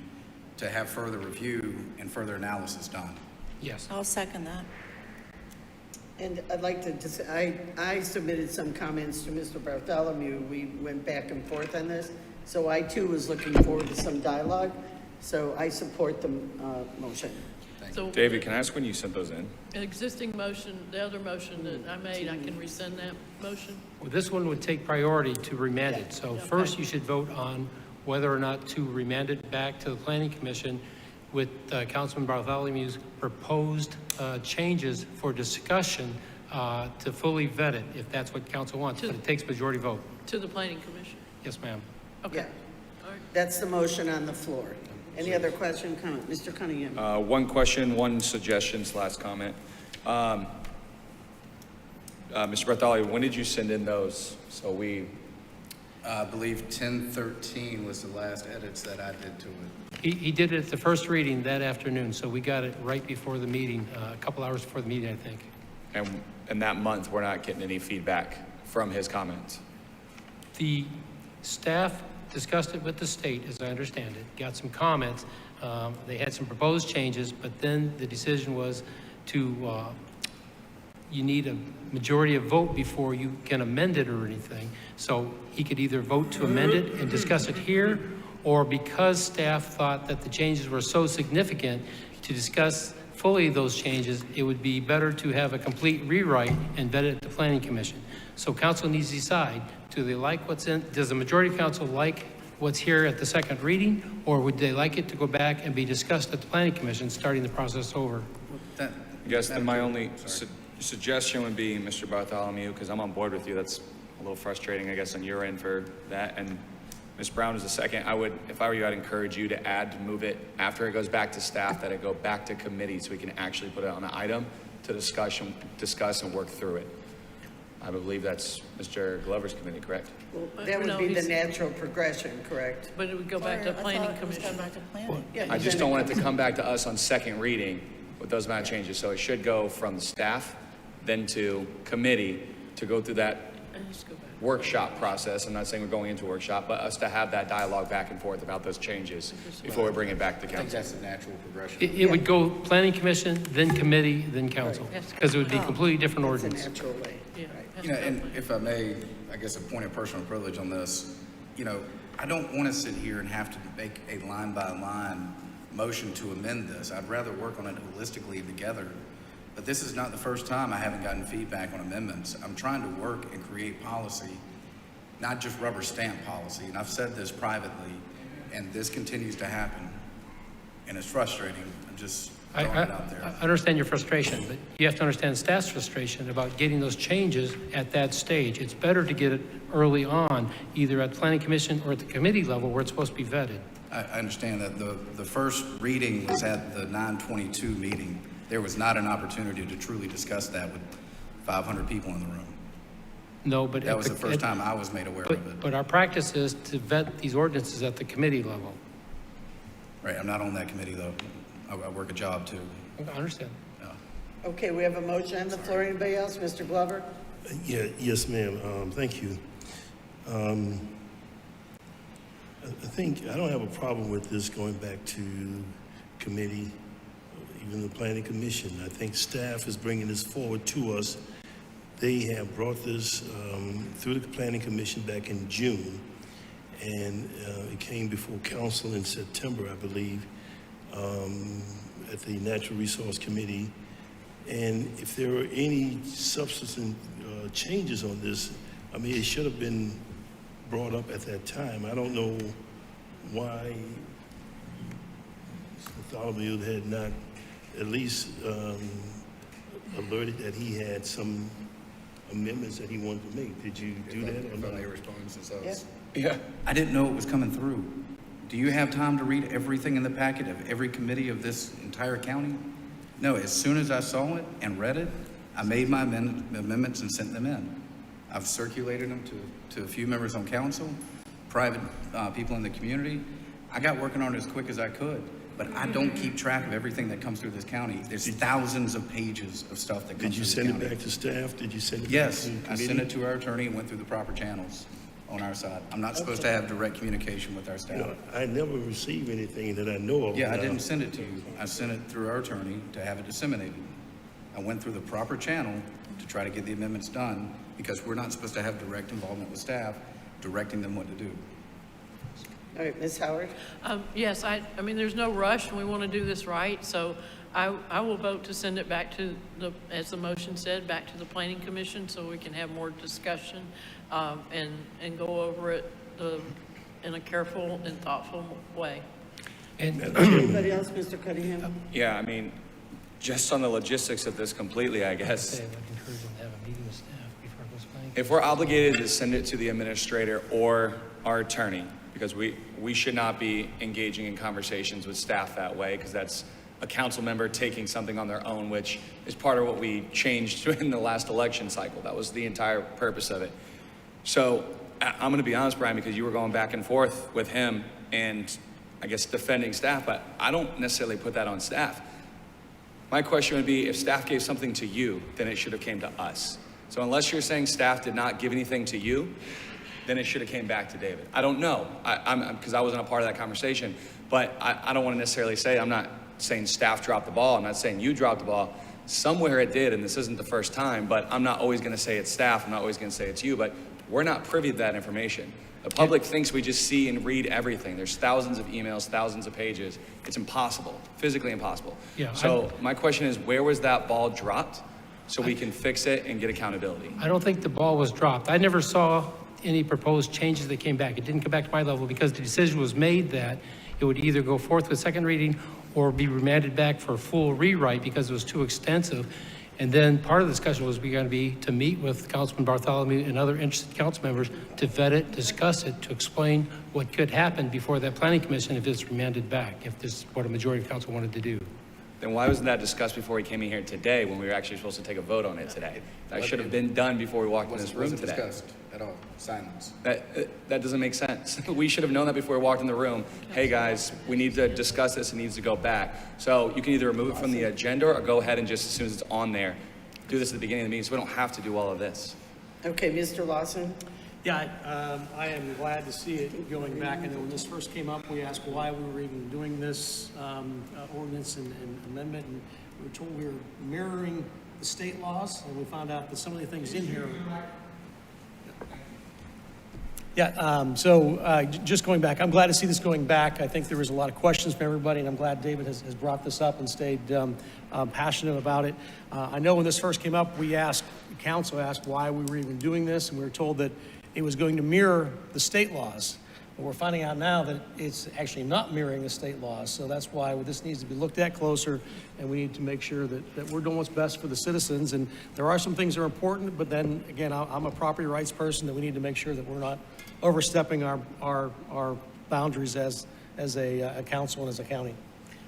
to have further review and further analysis done. Yes. I'll second that. And I'd like to just, I submitted some comments to Mr. Bartholomew. We went back and forth on this. So I too was looking forward to some dialogue. So I support the motion. So David, can I ask when you sent those in? an existing motion, the other motion that I made, I can rescind that motion? Well, this one would take priority to remand it. So first you should vote on whether or not to remand it back to the Planning Commission with Councilman Bartholomew's proposed changes for discussion to fully vet it, if that's what council wants, but it takes majority vote. To the Planning Commission? Yes, ma'am. Okay. Yeah. That's the motion on the floor. Any other question, comment? Mr. Cunningham? One question, one suggestion, last comment. Mr. Bartholomew, when did you send in those? So we... I believe 10/13 was the last edits that I did to it. He did it at the first reading that afternoon, so we got it right before the meeting, a couple hours before the meeting, I think. And that month, we're not getting any feedback from his comments? The staff discussed it with the state, as I understand it, got some comments. They had some proposed changes, but then the decision was to, you need a majority of vote before you can amend it or anything. So he could either vote to amend it and discuss it here, or because staff thought that the changes were so significant to discuss fully those changes, it would be better to have a complete rewrite and vet it at the Planning Commission. So council needs to decide, do they like what's in, does the majority of council like what's here at the second reading, or would they like it to go back and be discussed at the Planning Commission, starting the process over? I guess then my only suggestion would be, Mr. Bartholomew, because I'm on board with you, that's a little frustrating, I guess, on your end for that, and Ms. Brown is the second. If I were you, I'd encourage you to move it after it goes back to staff, that it go back to committee so we can actually put it on an item to discuss and work through it. I believe that's Mr. Glover's committee, correct? Well, that would be the natural progression, correct? But it would go back to Planning Commission. I just don't want it to come back to us on second reading with those amount of changes. So it should go from the staff, then to committee to go through that workshop process. I'm not saying we're going into a workshop, but us to have that dialogue back and forth about those changes before we bring it back to council. I think that's a natural progression. It would go Planning Commission, then committee, then council, because it would be completely different ordinance. It's a natural way. You know, and if I may, I guess a point of personal privilege on this, you know, I don't want to sit here and have to make a line-by-line motion to amend this. I'd rather work on it holistically together. But this is not the first time I haven't gotten feedback on amendments. I'm trying to work and create policy, not just rubber stamp policy. And I've said this privately, and this continues to happen. And it's frustrating. I'm just throwing it out there. I understand your frustration, but you have to understand staff's frustration about getting those changes at that stage. It's better to get it early on, either at Planning Commission or at the committee level where it's supposed to be vetted. I understand that the first reading was at the 9/22 meeting. There was not an opportunity to truly discuss that with 500 people in the room. No, but. That was the first time I was made aware of it. But our practice is to vet these ordinances at the committee level. Right, I'm not on that committee, though. I work a job, too. I understand. Okay, we have a motion on the floor. Anybody else? Mr. Glover? Yes, ma'am. Thank you. I think I don't have a problem with this going back to committee, even the planning commission. I think staff is bringing this forward to us. They have brought this through the planning commission back in June, and it came before council in September, I believe, at the Natural Resource Committee. And if there were any substantive changes on this, I mean, it should have been brought up at that time. I don't know why Bartholomew had not at least alerted that he had some amendments that he wanted to make. Did you do that? If I may respond, since I was... Yeah. I didn't know it was coming through. Do you have time to read everything in the packet of every committee of this entire county? No, as soon as I saw it and read it, I made my amendments and sent them in. I've circulated them to a few members on council, private people in the community. I got working on it as quick as I could, but I don't keep track of everything that comes through this county. There's thousands of pages of stuff that comes through this county. Did you send it back to staff? Did you send it Yes, back to I sent it to our attorney and went through the proper channels on our side. I'm not supposed to have direct communication with our staff. You know, I never received anything that I know of. Yeah, I didn't send it to you. I sent it through our attorney to have it disseminated. I went through the proper channel to try to get the amendments done because we're not supposed to have direct involvement with staff, directing them what to do. All right, Ms. Howard? Yes, I mean, there's no rush and we want to do this right. So I will vote to send it back to as the motion said, back to the Planning Commission so we can have more discussion and go over it in a careful and thoughtful way. And anybody else, Mr. Cunningham? Yeah, I mean, just on the logistics of this completely, I guess. If we're obligated to send it to the administrator or our attorney, because we should not be engaging in conversations with staff that way, because that's a council member taking something on their own, which is part of what we changed in the last election cycle. That was the entire purpose of it. So I'm going to be honest, Brian, because you were going back and forth with him and I guess defending staff, but I don't necessarily put that on staff. My question would be, if staff gave something to you, then it should have came to us. So unless you're saying staff did not give anything to you, then it should have came back to David. I don't know, because I wasn't a part of that conversation, but I don't want to necessarily say, I'm not saying staff dropped the ball, I'm not saying you dropped the ball. Somewhere it did, and this isn't the first time, but I'm not always going to say it's staff, I'm not always going to say it's you, but we're not privy to that information. The public thinks we just see and read everything. There's thousands of emails, thousands of pages. It's impossible, physically impossible. Yeah, so my question is, where was that ball dropped so we can fix it and get accountability? I don't think the ball was dropped. I never saw any proposed changes that came back. It didn't come back to my level because the decision was made that it would either go forth with second reading or be remanded back for a full rewrite because it was too extensive. And then part of the discussion was going to be to meet with Councilman Bartholomew and other interested council members to vet it, discuss it, to explain what could happen before that planning commission if it's remanded back, if this is what a majority of council wanted to do. Then why wasn't that discussed before we came in here today when we were actually supposed to take a vote on it today? That should have been done before we walked in this room today. Wasn't discussed at all. Silence. That doesn't make sense. We should have known that before we walked in the room. Hey guys, we need to discuss this. It needs to go back. So you can either remove it from the agenda or go ahead and just as soon as it's on there, do this at the beginning of the meeting so we don't have to do all of this. Okay, Mr. Lawson? Yeah, I am glad to see it going back. And when this first came up, we asked why we were even doing this ordinance and amendment. And we were told we were mirroring the state laws, and we found out that some of the things in here. So just going back, I'm glad to see this going back. I think there was a lot of questions from everybody, and I'm glad David has brought this up and stayed passionate about it. I know when this first came up, council asked why we were even doing this, and we were told that it was going to mirror the state laws. But we're finding out now that it's actually not mirroring the state laws. So that's why this needs to be looked at closer, and we need to make sure that we're doing what's best for the citizens. And there are some things that are important, but then again, I'm a property rights person, that we need to make sure that we're not overstepping our boundaries as a council and as a county.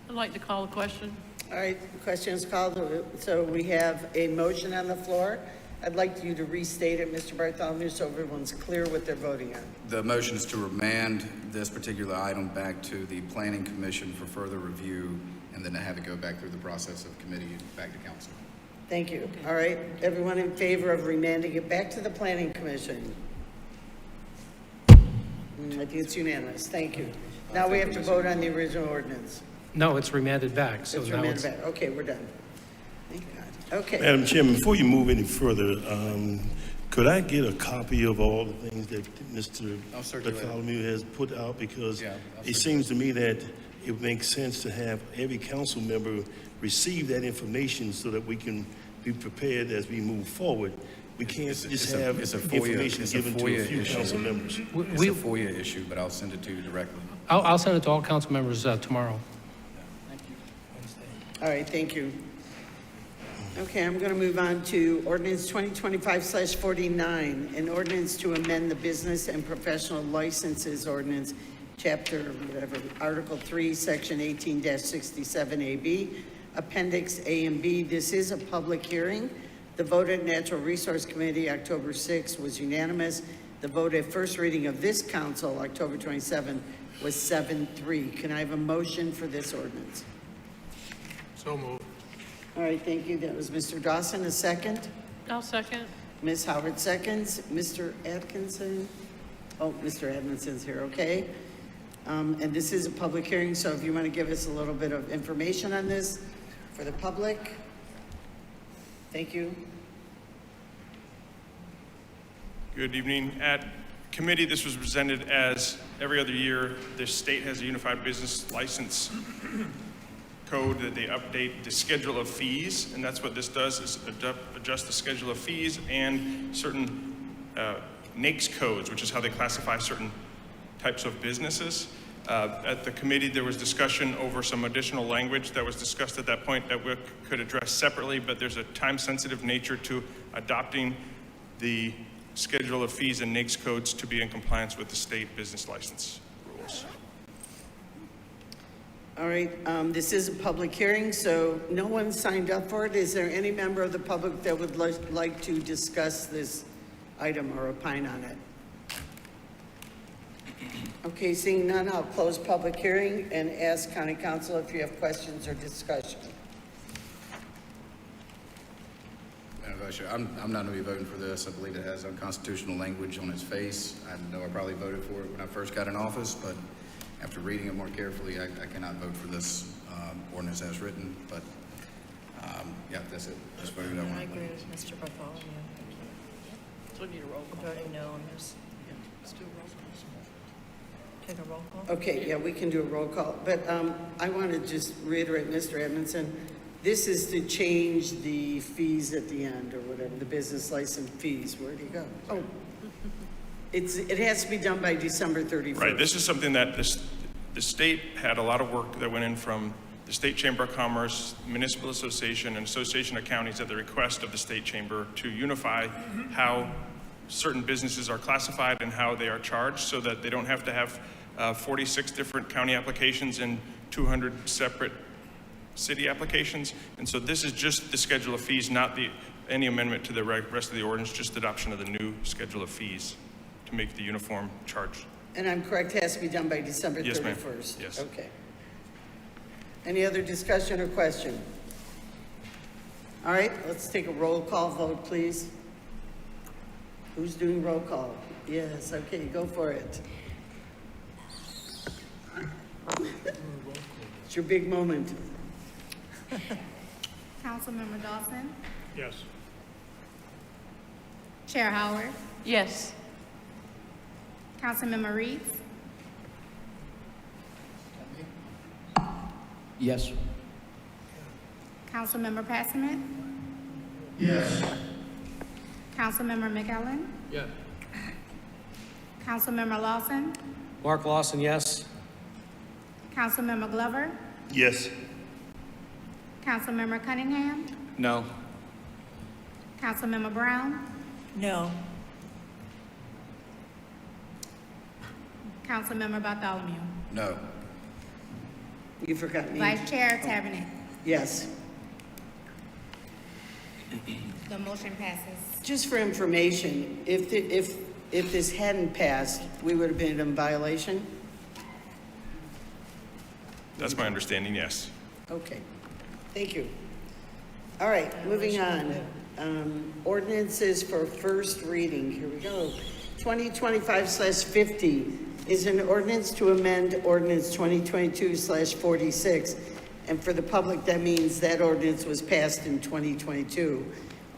I'd like to call a question. All right, the question is called. So we have a motion on the floor. I'd like you to restate it, Mr. Bartholomew, so everyone's clear what they're voting on. The motion is to remand this particular item back to the Planning Commission for further review, and then to have it go back through the process of committee and back to council. Thank you. All right, everyone in favor of remanding it back to the Planning Commission? I think it's unanimous. Thank you. Now we have to vote on the original ordinance. No, it's remanded back, so It's now remanded it's... back. Okay, we're done. Thank God. Okay. Madam Chairman, before you move any further, could I get a copy of all the things that Mr. Bartholomew has put out? Because it seems to me that it makes sense to have every council member receive that information so that we can be prepared as we move forward. We can't just have information given to a few council members. It's a FOIA issue, but I'll send it to you directly. I'll send it to all council members tomorrow. All right, thank you. Okay, I'm going to move on to ordinance 2025/49, an ordinance to amend the business and professional licenses ordinance, chapter, whatever, Article 3, Section 18-67AB, Appendix A and B. This is a public hearing. The vote at Natural Resource Committee, October 6, was unanimous. The vote at first reading of this council, October 27, was 7-3. Can I have a motion for this ordinance? So moved. All right, thank you. That was Mr. Dawson. A second? I'll second. Ms. Howard seconds. Mr. Atkinson? Oh, Mr. Edmondson's here, okay. And this is a public hearing, so if you want to give us a little bit of information on this for the public. Thank you. Good evening. At committee, this was presented as every other year, the state has a unified business license code that they update the schedule of fees, and that's what this does, is adjust the schedule of fees and certain NAICS codes, which is how they classify certain types of businesses. At the committee, there was discussion over some additional language that was discussed at that point that we could address separately, but there's a time-sensitive nature to adopting the schedule of fees and NAICS codes to be in compliance with the state business license rules. All right, this is a public hearing, so no one signed up for it. Is there any member of the public that would like to discuss this item or opine on it? Okay, seeing none, I'll close public hearing and ask County Council if you have questions or discussion. Madam Vice Chair, I'm not going to be voting for this. I believe it has unconstitutional language on its face. I know I probably voted for it when I first got in office, but after reading it more carefully, I cannot vote for this ordinance as written. But yeah, that's it. Just voted on I it. agree with Mr. Bartholomew. So we need a roll call. Voting no on this. Let's do a roll call. Take a roll call. Okay, yeah, we can do a roll call, but I want to just reiterate, Mr. Edmondson, this is to change the fees at the end or whatever, the business license fees. Where'd he go? Oh, it has to be done by December 31st. Right, this is something that the state had a lot of work that went in from the State Chamber of Commerce, Municipal Association, and Association of Counties at the request of the State Chamber to unify how certain businesses are classified and how they are charged so that they don't have to have 46 different county applications and 200 separate city applications. And so this is just the schedule of fees, not any amendment to the rest of the ordinance, just adoption of the new schedule of fees to make the uniform charge. And I'm correct, it has to be done by December 31st? Yes, ma'am. Yes. Okay. Any other discussion or question? All right, let's take a roll call vote, please. Who's doing roll call? Yes, okay, go for it. It's your big moment. Councilmember Dawson, Yes. Chair Howard, Yes. Councilmember Reeds, Yes. Councilmember Passman, Yes. Councilmember McEllen, Yeah. Councilmember Lawson, Mark Lawson, yes. Councilmember Glover, Yes. Councilmember Cunningham, No. Councilmember Brown, No. Councilmember Bartholomew, No. You forgot me. Vice Chair Tavernier. Yes. The motion passes. Just for information, if this hadn't passed, we would have been in violation? That's my understanding, yes. Okay, thank you. All right, moving on. Ordinances for first reading, here we go. 2025/50 is an ordinance to amend ordinance 2022/46. And for the public, that means that ordinance was passed in 2022,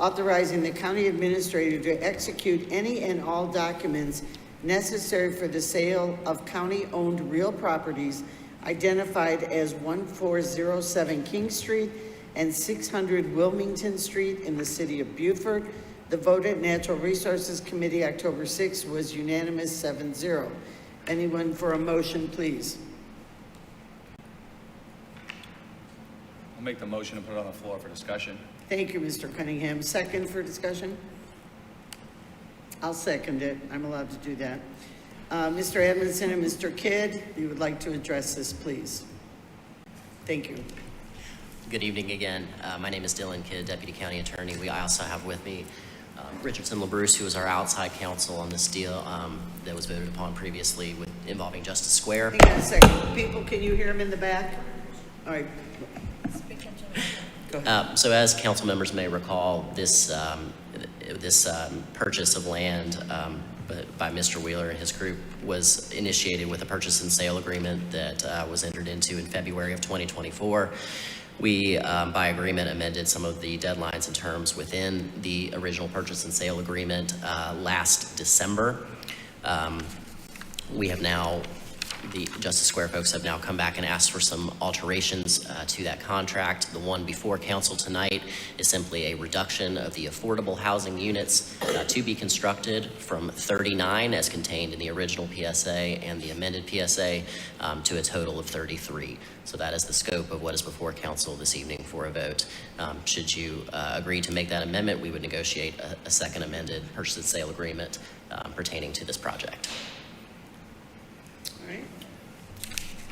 authorizing the county administrator to execute any and all documents necessary for the sale of county-owned real properties identified as 1407 King Street and 600 Wilmington Street in the city of Beaufort. The vote at Natural Resources Committee October 6th was unanimous 7-0. Anyone for a motion, please? I'll make the motion and put it on the floor for discussion. Thank you, Mr. Cunningham. Second for discussion? I'll second it. I'm allowed to do that. Mr. Edmondson and Mr. Kidd, you would like to address this, please. Thank you. Good evening again. My name is Dylan Kidd, Deputy County Attorney. I also have with me Richardson LaBruce, who is our outside counsel on this deal that was voted upon previously involving Justice Square. Hang on a second. People, can you hear him in the back? All right. Go ahead. So as council members may recall, this purchase of land by Mr. Wheeler and his group was initiated with a purchase and sale agreement that was entered into in February of 2024. We, by agreement, amended some of the deadlines and terms within the original purchase and sale agreement last December. We have now, the Justice Square folks have now come back and asked for some alterations to that contract. The one before council tonight is simply a reduction of the affordable housing units to be constructed from 39 as contained in the original PSA and the amended PSA to a total of 33. So that is the scope of what is before council this evening for a vote. Should you agree to make that amendment, we would negotiate a second amended purchase and sale agreement pertaining to this project.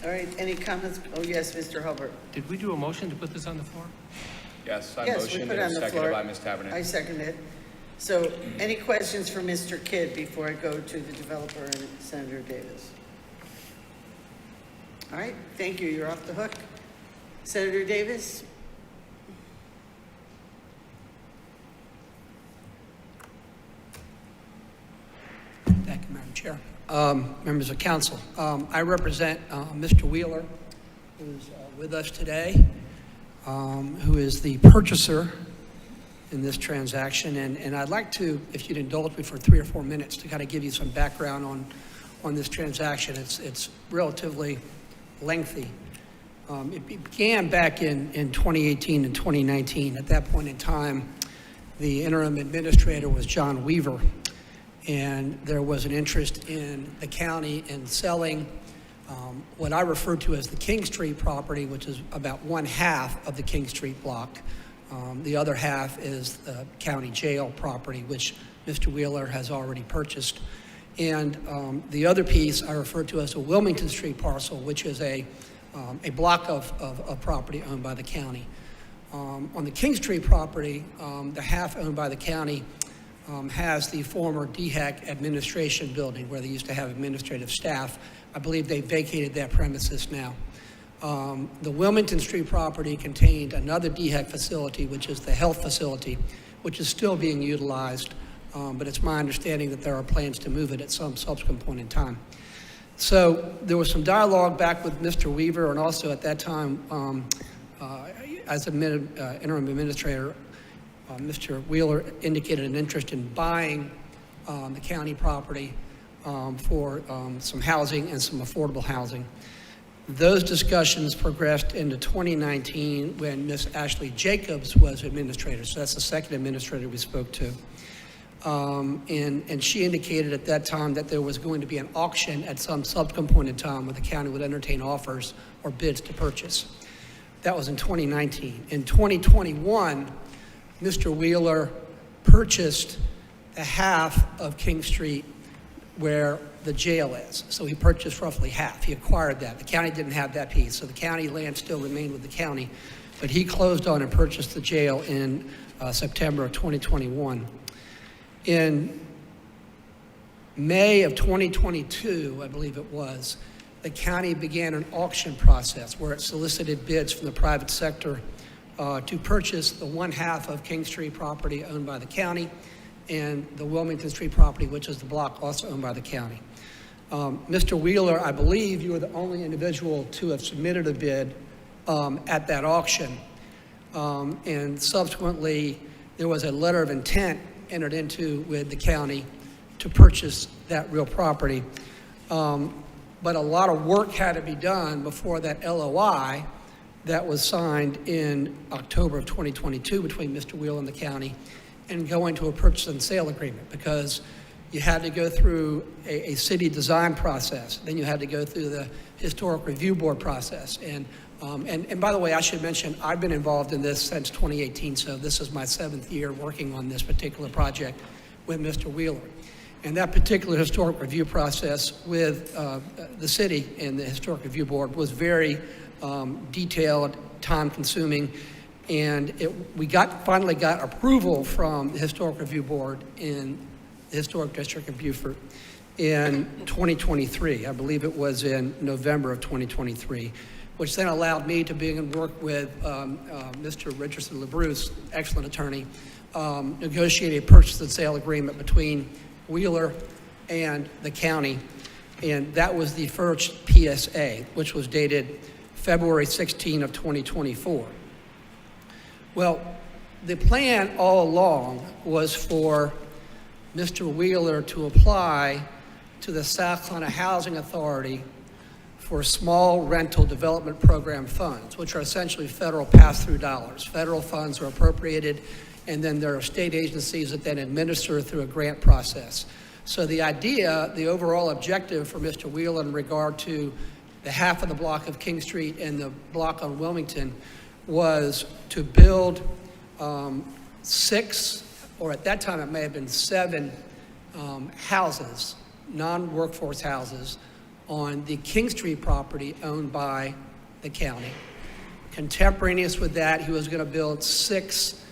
All right, any comments? Oh, yes, Mr. Hubbard. Did we do a motion to put this on the floor? Yes, I Yes, we motioned put it on and the seconded floor. by Ms. Taverner. I second it. So any questions for Mr. Kidd before I go to the developer and Senator Davis? All right, thank you. You're off the hook. Senator Davis? Thank you, Madam Chair. Members of council, I represent Mr. Wheeler, who's with us today, who is the purchaser in this transaction. And I'd like to, if you'd indulge me for 3 or 4 minutes, to kind of give you some background on this transaction. It's relatively lengthy. It began back in 2018 and 2019. At that point in time, the interim administrator was John Weaver, and there was an interest in the county in selling what I refer to as the King Street property, which is about 1/2 of the King Street block. The other half is the county jail property, which Mr. Wheeler has already purchased. And the other piece I refer to as a Wilmington Street parcel, which is a block of property owned by the county. On the King Street property, the half owned by the county has the former DHEC administration building where they used to have administrative staff. I believe they vacated that premises now. The Wilmington Street property contained another DHEC facility, which is the health facility, which is still being utilized, but it's my understanding that there are plans to move it at some subsequent point in time. So there was some dialogue back with Mr. Weaver, and also at that time, as interim administrator, Mr. Wheeler indicated an interest in buying the county property for some housing and some affordable housing. Those discussions progressed into 2019 when Ms. Ashley Jacobs was administrator. So that's the second administrator we spoke to. And she indicated at that time that there was going to be an auction at some subsequent point in time where the county would entertain offers or bids to purchase. That was in 2019. In 2021, Mr. Wheeler purchased the half of King Street where the jail is. So he purchased roughly half. He acquired that. The county didn't have that piece. So the county land still remained with the county. but he closed on and purchased the jail in September of 2021. In May of 2022, I believe it was, the county began an auction process where it solicited bids from the private sector to purchase the one half of King Street property owned by the county and the Wilmington Street property, which is the block also owned by the county. Mr. Wheeler, I believe you were the only individual to have submitted a bid at that auction. And subsequently, there was a letter of intent entered into with the county to purchase that real property. But a lot of work had to be done before that LOI that was signed in October of 2022 between Mr. Wheeler and the county and going to a purchase and sale agreement, because you had to go through a city design process. Then you had to go through the Historic Review Board process. And by the way, I should mention, I've been involved in this since 2018, so this is my 7th year working on this particular project with Mr. Wheeler. And that particular historic review process with the city and the Historic Review Board was very detailed, time-consuming, and we finally got approval from the Historic Review Board in the Historic District of Beaufort in 2023. I believe it was in November of 2023, which then allowed me to begin and work with Mr. Richardson LaBruce, excellent attorney, negotiate a purchase and sale agreement between Wheeler and the county, and that was the first PSA, which was dated February 16 of 2024. Well, the plan all along was for Mr. Wheeler to apply to the South Carolina Housing Authority for small rental development program funds, which are essentially federal pass-through dollars. Federal funds are appropriated, and then there are state agencies that then administer through a grant process. So the idea, the overall objective for Mr. Wheeler in regard to the half of the block of King Street and the block on Wilmington was to build 6, or at that time it may have been 7 houses, non-workforce houses, on the King Street property owned by the county. Contemporaneous with that, he was going to build 6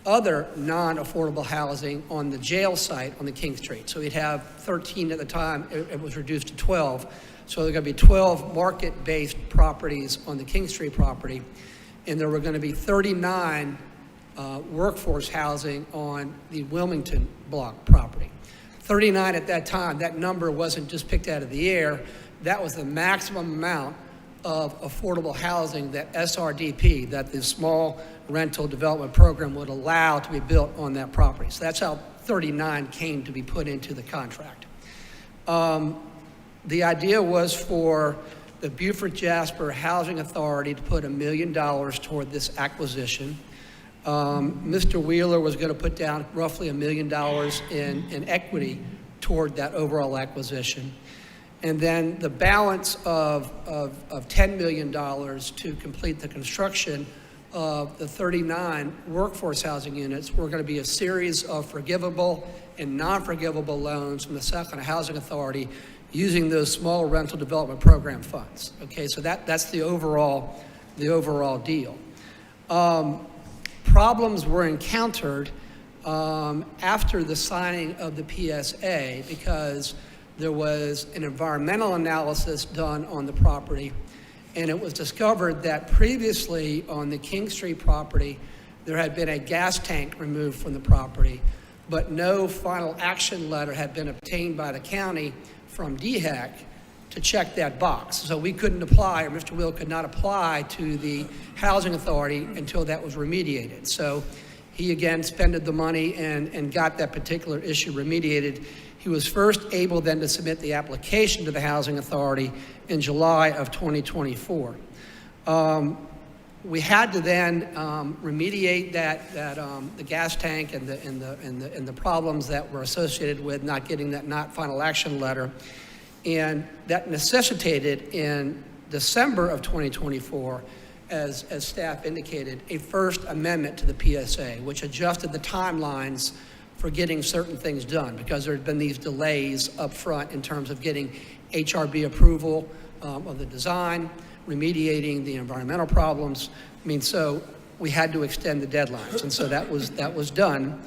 other non-affordable housing on the jail site on the King Street. So he'd have 13 at the time. It was reduced to 12. So there are going to be 12 market-based properties on the King Street property, and there were going to be 39 workforce housing on the Wilmington block property. 39 at that time, that number wasn't just picked out of the air. That was the maximum amount of affordable housing that SRDP, that the Small Rental Development Program, would allow to be built on that property. So that's how 39 came to be put into the contract. The idea was for the Beaufort Jasper Housing Authority to put $1 million toward this acquisition. Mr. Wheeler was going to put down roughly $1 million in equity toward that overall acquisition. And then the balance of $10 million to complete the construction of the 39 workforce housing units were going to be a series of forgivable and non-forgivable loans from the South Carolina Housing Authority using those small rental development program funds. Okay, so that's the overall deal. Problems were encountered after the signing of the PSA because there was an environmental analysis done on the property, and it was discovered that previously on the King Street property, there had been a gas tank removed from the property, but no final action letter had been obtained by the county from DHEC to check that box. So we couldn't apply, or Mr. Will could not apply to the Housing Authority until that was remediated. So he again spended the money and got that particular issue remediated. He was first able then to submit the application to the Housing Authority in July of 2024. We had to then remediate the gas tank and the problems that were associated with not getting that not final action letter, and that necessitated in December of 2024, as staff indicated, a first amendment to the PSA, which adjusted the timelines for getting certain things done because there had been these delays up front in terms of getting HRB approval of the design, remediating the environmental problems. I mean, so we had to extend the deadlines. And so that was done.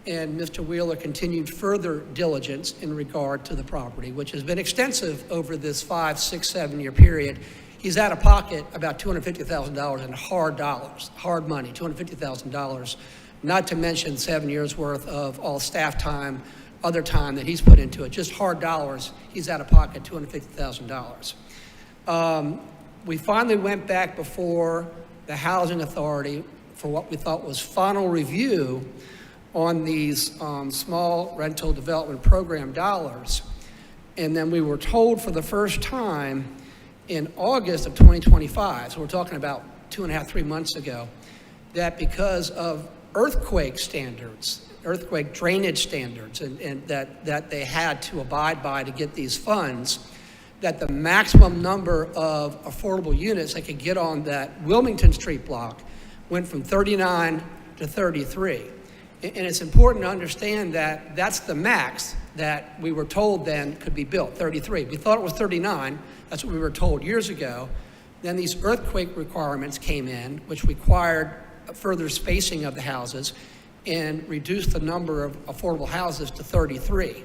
And Mr. Wheeler continued further diligence in regard to the property, which has been extensive over this 5, 6, 7-year period. He's out of pocket about $250,000 in hard dollars, hard money, $250,000, not to mention 7 years worth of all staff time, other time that he's put into it, just hard dollars. He's out of pocket $250,000. We finally went back before the Housing Authority for what we thought was final review on these small rental development program dollars. And then we were told for the first time in August of 2025, so we're talking about 2.5, 3 months ago, that because of earthquake standards, earthquake drainage standards, and that they had to abide by to get these funds, that the maximum number of affordable units they could get on that Wilmington Street block went from 39 to 33. And it's important to understand that that's the max that we were told then could be built, 33. We thought it was 39. That's what we were told years ago. Then these earthquake requirements came in, which required further spacing of the houses and reduced the number of affordable houses to 33.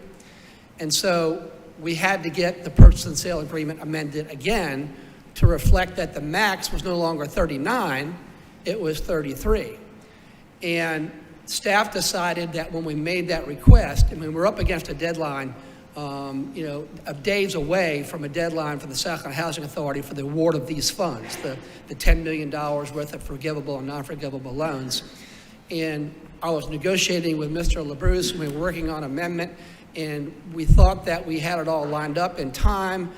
And so we had to get the purchase and sale agreement amended again to reflect that the max was no longer 39, it was 33. And staff decided that when we made that request, and we were up against a deadline, of days away from a deadline for the South Carolina Housing Authority for the award of these funds, the $10 million worth of forgivable and non-forgivable loans. And I was negotiating with Mr. LaBruce, and we were working on amendment, and we thought that we had it all lined up in time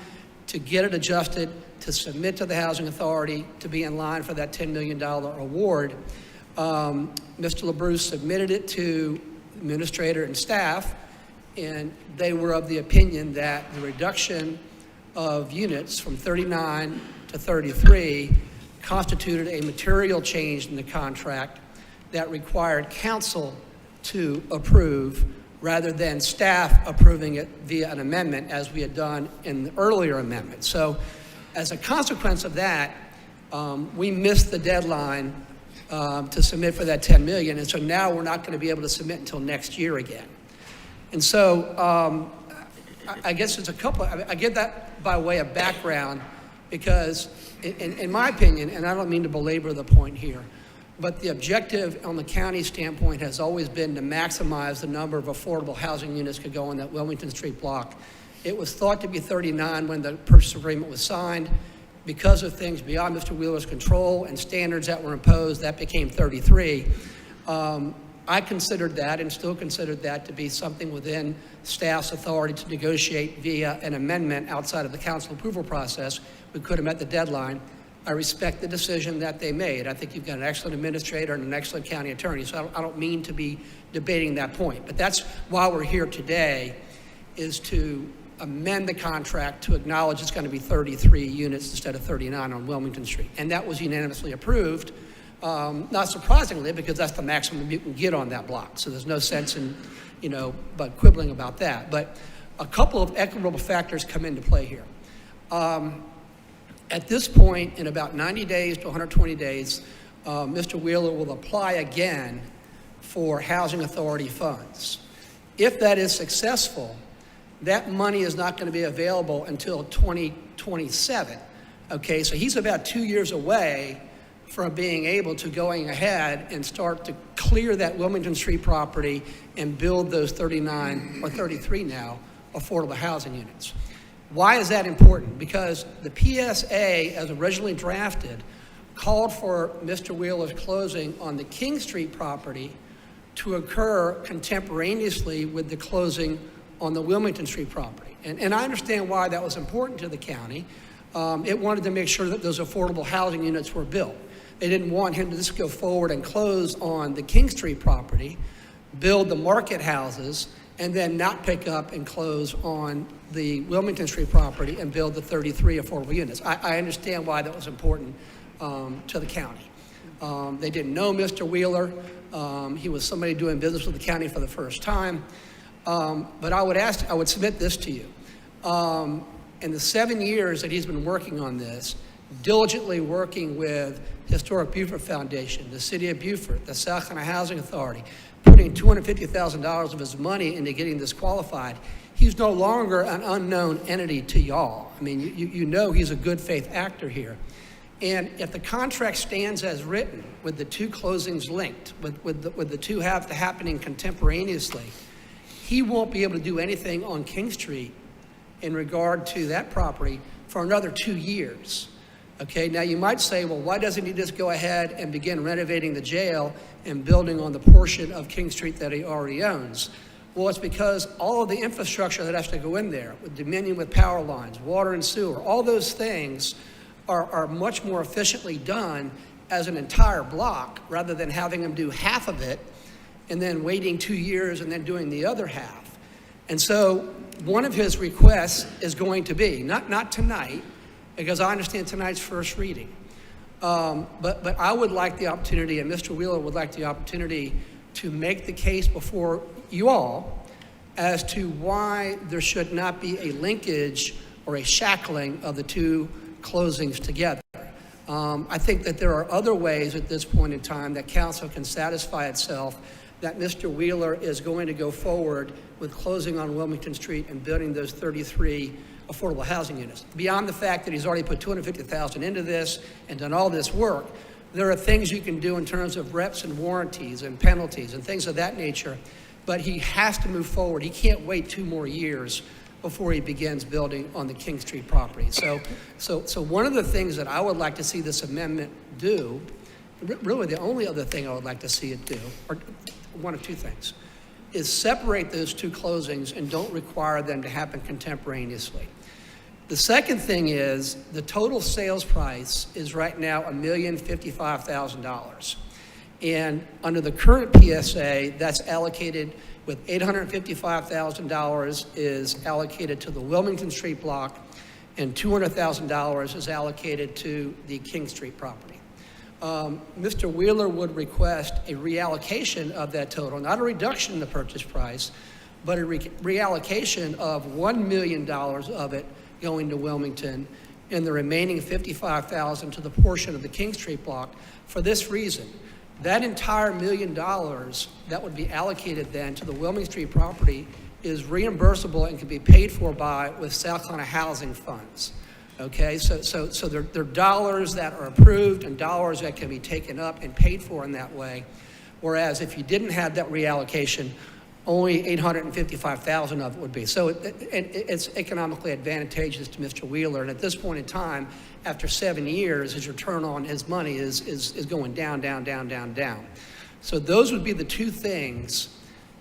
to get it adjusted, to submit to the Housing Authority, to be in line for that $10 million award. Mr. LaBruce submitted it to the administrator and staff, and they were of the opinion that the reduction of units from 39 to 33 constituted a material change in the contract that required council to approve rather than staff approving it via an amendment as we had done in the earlier amendment. So as a consequence of that, we missed the deadline to submit for that $10 million, and so now we're not going to be able to submit until next year again. And so I guess it's a couple, I get that by way of background because in my opinion, and I don't mean to belabor the point here, but the objective on the county standpoint has always been to maximize the number of affordable housing units could go on that Wilmington Street block. It was thought to be 39 when the purchase agreement was signed. Because of things beyond Mr. Wheeler's control and standards that were imposed, that became 33. I considered that and still considered that to be something within staff's authority to negotiate via an amendment outside of the council approval process. We could have met the deadline. I respect the decision that they made. I think you've got an excellent administrator and an excellent county attorney, so I don't mean to be debating that point. But that's why we're here today, is to amend the contract to acknowledge it's going to be 33 units instead of 39 on Wilmington Street. And that was unanimously approved, not surprisingly, because that's the maximum you can get on that block. So there's no sense in, but quibbling about that. But a couple of equitable factors come into play here. At this point, in about 90 days to 120 days, Mr. Wheeler will apply again for Housing Authority funds. If that is successful, that money is not going to be available until 2027. Okay, so he's about 2 years away from being able to going ahead and start to clear that Wilmington Street property and build those 39 or 33 now affordable housing units. Why is that important? Because the PSA, as originally drafted, called for Mr. Wheeler's closing on the King Street property to occur contemporaneously with the closing on the Wilmington Street property. And I understand why that was important to the county. It wanted to make sure that those affordable housing units were built. They didn't want him to just go forward and close on the King Street property, build the market houses, and then not pick up and close on the Wilmington Street property and build the 33 affordable units. I understand why that was important to the county. They didn't know Mr. Wheeler. He was somebody doing business with the county for the first time. But I would submit this to you. In the 7 years that he's been working on this, diligently working with Historic Beaufort Foundation, the City of Beaufort, the South Carolina Housing Authority, putting $250,000 of his money into getting this qualified, he's no longer an unknown entity to y'all. I mean, you know he's a good faith actor here. And if the contract stands as written, with the two closings linked, with the two happening contemporaneously, he won't be able to do anything on King Street in regard to that property for another 2 years. Okay, now you might say, well, why doesn't he just go ahead and begin renovating the jail and building on the portion of King Street that he already owns? Well, it's because all of the infrastructure that has to go in there, with Dominion with power lines, water and sewer, all those things are much more efficiently done as an entire block rather than having them do half of it and then waiting 2 years and then doing the other half. And so one of his requests is going to be, not tonight, because I understand tonight's first reading, but I would like the opportunity, and Mr. Wheeler would like the opportunity to make the case before you all as to why there should not be a linkage or a shackling of the two closings together. I think that there are other ways at this point in time that council can satisfy itself that Mr. Wheeler is going to go forward with closing on Wilmington Street and building those 33 affordable housing units. Beyond the fact that he's already put $250,000 into this and done all this work, there are things you can do in terms of reps and warranties and penalties and things of that nature, but he has to move forward. He can't wait 2 more years before he begins building on the King Street property. So one of the things that I would like to see this amendment do, really the only other thing I would like to see it do, or one of two things, is separate those two closings and don't require them to happen contemporaneously. The second thing is the total sales price is right now $1,055,000. And under the current PSA, that's allocated with $855,000 is allocated to the Wilmington Street block and $200,000 is allocated to the King Street property. Mr. Wheeler would request a reallocation of that total, not a reduction in the purchase price, but a reallocation of $1 million of it going to Wilmington and the remaining $55,000 to the portion of the King Street block for this reason. That entire $1 million that would be allocated then to the Wilmington Street property is reimbursable and can be paid for with South Carolina housing funds. Okay, so they're dollars that are approved and dollars that can be taken up and paid for in that way. Whereas if you didn't have that reallocation, only $855,000 of it would be. So it's economically advantageous to Mr. Wheeler. And at this point in time, after 7 years, his return on his money is going down, down, down, down, down. So those would be the two things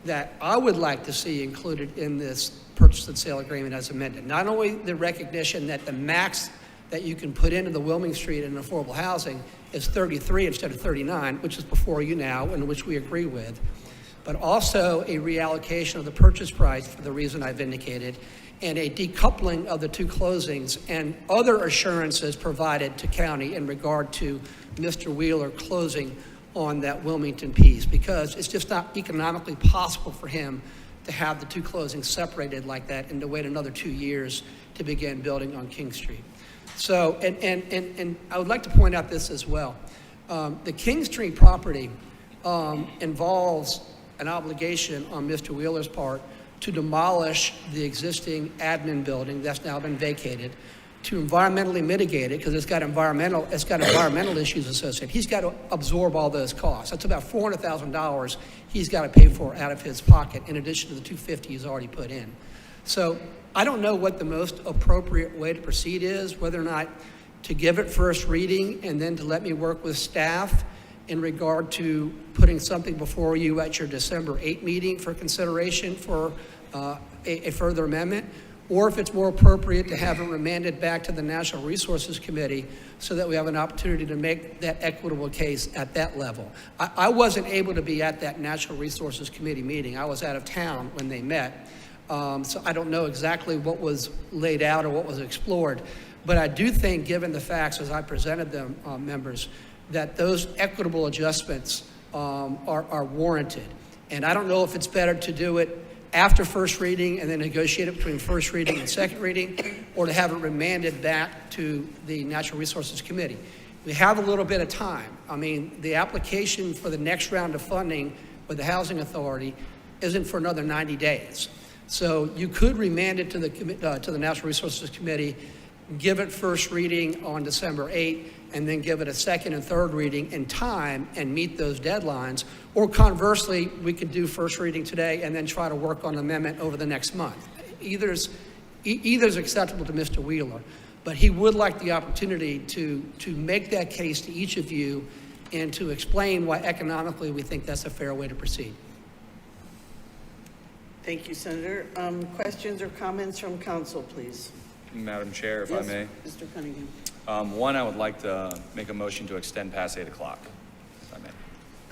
that I would like to see included in this purchase and sale agreement as amended. Not only the recognition that the max that you can put into the Wilmington Street and affordable housing is 33 instead of 39, which is before you now and which we agree with, but also a reallocation of the purchase price for the reason I've indicated, and a decoupling of the two closings and other assurances provided to county in regard to Mr. Wheeler closing on that Wilmington piece, because it's just not economically possible for him to have the two closings separated like that and to wait another 2 years to begin building on King Street. So, and I would like to point out this as well. The King Street property involves an obligation on Mr. Wheeler's part to demolish the existing admin building that's now been vacated, to environmentally mitigate it because it's got environmental issues associated. He's got to absorb all those costs. That's about $400,000 he's got to pay for out of his pocket in addition to the $250,000 he's already put in. So I don't know what the most appropriate way to proceed is, whether or not to give it first reading and then to let me work with staff in regard to putting something before you at your December 8 meeting for consideration for a further amendment, or if it's more appropriate to have it remanded back to the National Resources Committee so that we have an opportunity to make that equitable case at that level. I wasn't able to be at that National Resources Committee meeting. I was out of town when they met, so I don't know exactly what was laid out or what was explored, but I do think, given the facts as I presented them, members, that those equitable adjustments are warranted. And I don't know if it's better to do it after first reading and then negotiate it between first reading and second reading, or to have it remanded back to the Natural Resources Committee. We have a little bit of time. I mean, the application for the next round of funding with the Housing Authority isn't for another 90 days. So you could remand it to the Natural Resources Committee, give it first reading on December 8th, and then give it a second and third reading in time and meet those deadlines. Or conversely, we could do first reading today and then try to work on an amendment over the next month. Either's acceptable to Mr. Wheeler, but he would like the opportunity to make that case to each of you and to explain why economically we think that's a fair way to proceed. Thank you, Senator. Questions or comments from council, please? Madam Chair, if I Yes, may. Mr. Cunningham. One, I would like to make a motion to extend past 8 o'clock, if I may.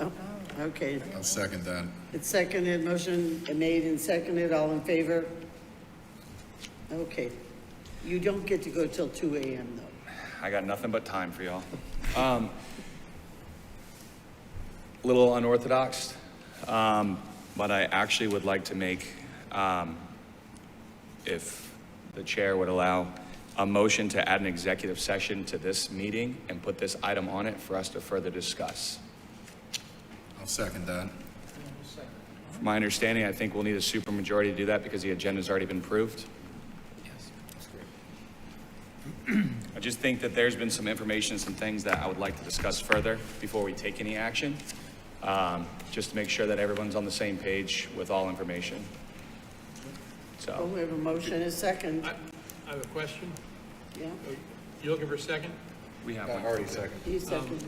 Oh, okay. I'll second that. It's seconded, motion made and seconded, all in favor? Okay. You don't get to go till 2 a.m. though. I got nothing but time for y'all. Little unorthodox, but I actually would like to make, if the chair would allow, a motion to add an executive session to this meeting and put this item on it for us to further discuss. I'll second that. From my understanding, I think we'll need a supermajority to do that because the agenda's already been approved. Yes. That's great. I just think that there's been some information, some things that I would like to discuss further before we take any action, just to make sure that everyone's on the same page with all information. Well, So, we have a motion and a second. I have a question. Yeah, You looking for a second? we have I one. already seconded. you seconded.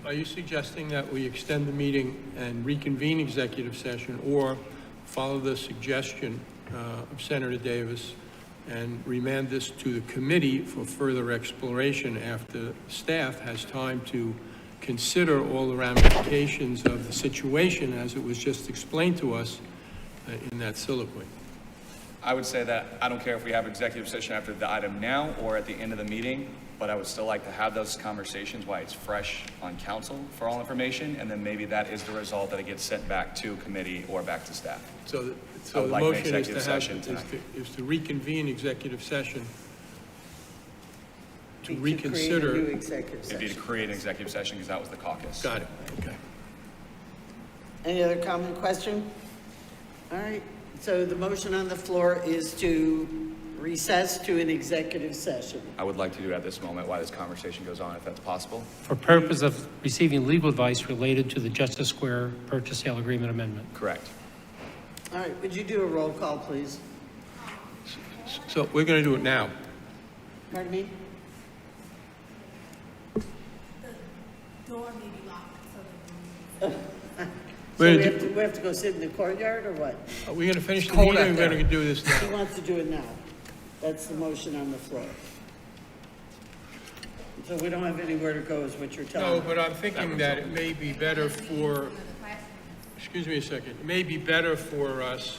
Are you suggesting that we extend the meeting and reconvene executive session, or follow the suggestion of Senator Davis and remand this to the committee for further exploration after staff has time to consider all the ramifications of the situation as it was just explained to us in that soliloquy? I would say that I don't care if we have executive session after the item now or at the end of the meeting, but I would still like to have those conversations while it's fresh on council for all information, and then maybe that is the result that it gets sent back to committee or back to staff. So I would the like an motion is to executive session tonight. is to reconvene executive session to Create a reconsider. new executive It'd be to session. create an executive session because that was the caucus. Got it, okay. Any other comment, question? All right, so the motion on the floor is to recess to an executive session. I would like to do it at this moment while this conversation goes on, if that's possible. For purpose of receiving legal advice related to the Justice Square Purchase Sale Agreement Amendment. Correct. All right, would you do a roll call, please? So we're going to do it now. Pardon me? Door may be locked, so So we have to go sit in the courtyard, or what? Are we going to finish the cold meeting, or out we're going there. to do this He now? wants to do it now. That's the motion on the floor. So we don't have anywhere to go, is what you're telling No, me? but I'm thinking that it may be better for, excuse me a second, it may be better for us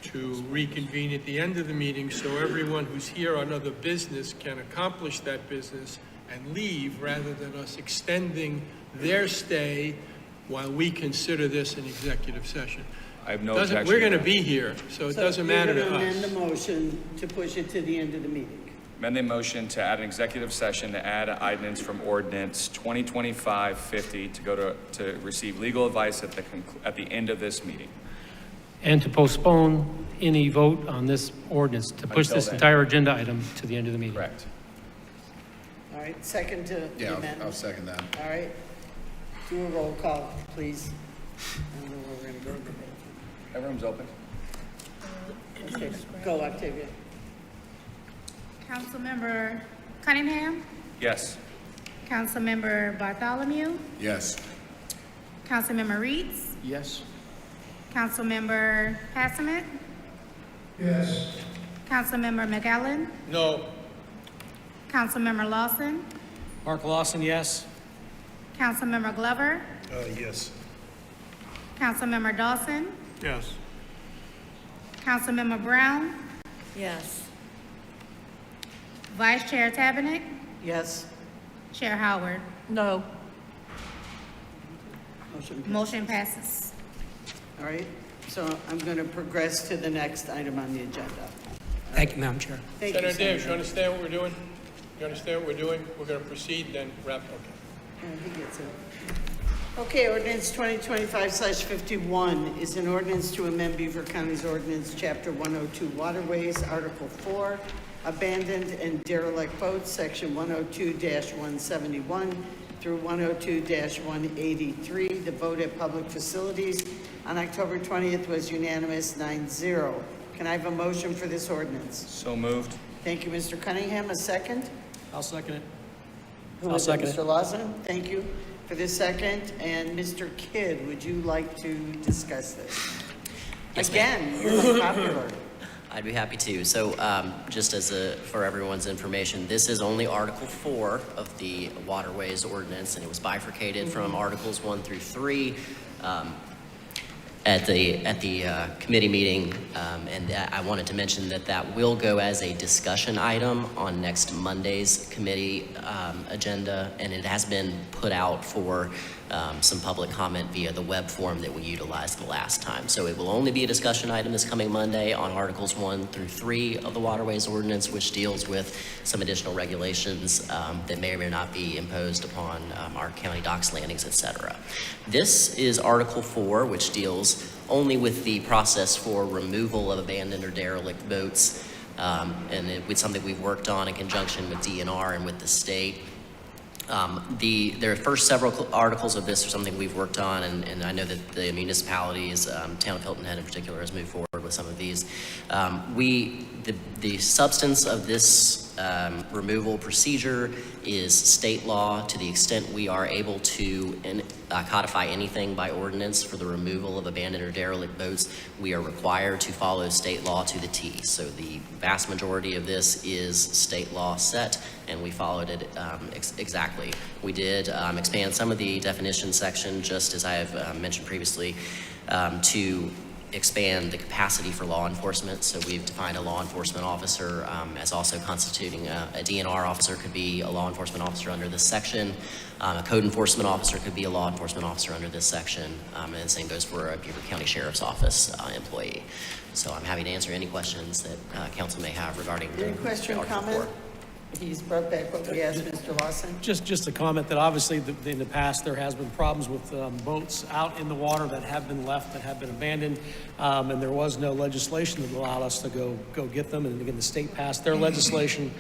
to reconvene at the end of the meeting so everyone who's here on other business can accomplish that business and leave, rather than us extending their stay while we consider this an executive session. I have no Doesn't- objection. We're to going to that. be here, so it So doesn't matter to You're going to amend us. the motion to push it to the end of the meeting. Amend the motion to add an executive session to add items from ordinance 2025-50 to go to receive legal advice at the end of this meeting. And to postpone any vote on this ordinance, to push Until this then. entire agenda item to the end of the meeting. Correct. All right, second to the Yeah, I'll amendment. second that. All right, do a roll call, please. I don't know where we're going to go. Everyone's open. Okay, go, Octavia. Councilmember Cunningham, Yes. Councilmember Bartholomew, Yes. Councilmember Reeds, Yes? Councilmember Hassamet, Yes. Councilmember McAllen, No. Councilmember Lawson, Mark Lawson, yes? Councilmember Glover, Yes. Councilmember Dawson, Yes. Councilmember Brown, Yes. Vice Chair Tabenek, Yes? Chair Howard. No. Motion passed. Motion passes. All right, So I'm going to progress to the next item on the agenda. Thank you, Madam Chair. Thank you, Senator Davis, Senator. you understand what we're doing? You understand what we're doing? We're going to proceed, then wrap, okay. He gets it. Okay, ordinance 2025/51 is an ordinance to amend Beaufort County's ordinance, Chapter 102 Waterways, Article 4, Abandoned and Derelict Boats, Section 102-171 through 102-183. The vote at public facilities on October 20th was unanimous, 9-0. Can I have a motion for this ordinance? So moved. Thank you, Mr. Cunningham. A second? I'll second it. Who was it? Mr. Lawson? Thank you for this second. And Mr. Kidd, would you like to discuss this? Yes, Again, you're popular. I'd be happy to. So just for everyone's information, this is only Article 4 of the Waterways Ordinance, and it was bifurcated from Articles 1 through 3 at the committee meeting. And I wanted to mention that will go as a discussion item on next Monday's committee agenda, and it has been put out for some public comment via the web form that we utilized the last time. So it will only be a discussion item this coming Monday on Articles 1 through 3 of the Waterways Ordinance, which deals with some additional regulations that may or may not be imposed upon our county docks, landings, etc. This is Article 4, which deals only with the process for removal of abandoned or derelict boats, and it's something we've worked on in conjunction with DNR and with the state. The first several articles of this are something we've worked on, and I know that the municipalities, town of Hilton Head in particular, has moved forward with some of these. The substance of this removal procedure is state law. To the extent we are able to codify anything by ordinance for the removal of abandoned or derelict boats, we are required to follow state law to the T. So the vast majority of this is state law set, and we followed it exactly. We did expand some of the definition section, just as I have mentioned previously, to expand the capacity for law enforcement. So we've defined a law enforcement officer as also constituting a DNR officer could be a law enforcement officer under this section. A code enforcement officer could be a law enforcement officer under this section. And the same goes for a Beaufort County Sheriff's Office employee. So I'm happy to answer any questions that council may have regarding Any question, Article comment? 4. He's brought back what we asked Mr. Lawson. Just a comment that obviously in the past, there has been problems with boats out in the water that have been left, that have been abandoned, and there was no legislation that allowed us to go get them. And again, the state passed their legislation.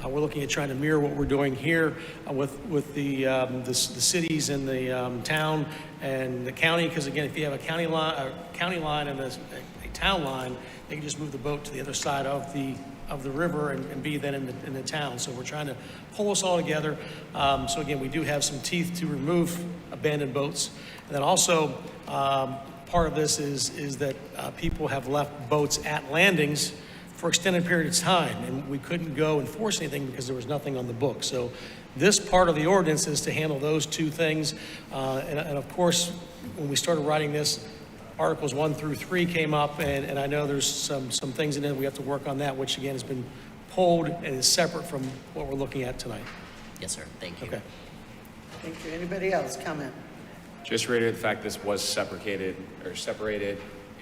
We're looking at trying to mirror what we're doing here with the cities and the town and the county, because again, if you have a county line and a town line, they can just move the boat to the other side of the river and be then in the town. So we're trying to pull us all together. So again, we do have some teeth to remove abandoned boats. And then also, part of this is that people have left boats at landings for extended periods of time, and we couldn't go enforce anything because there was nothing on the book. So this part of the ordinance is to handle those two things. And of course, when we started writing this, Articles 1 through 3 came up, and I know there's some things in it. We have to work on that, which again has been pulled and is separate from what we're looking at tonight. Yes, sir. Thank you. Okay. Thank you. Anybody else comment? Just reiterate the fact this was separated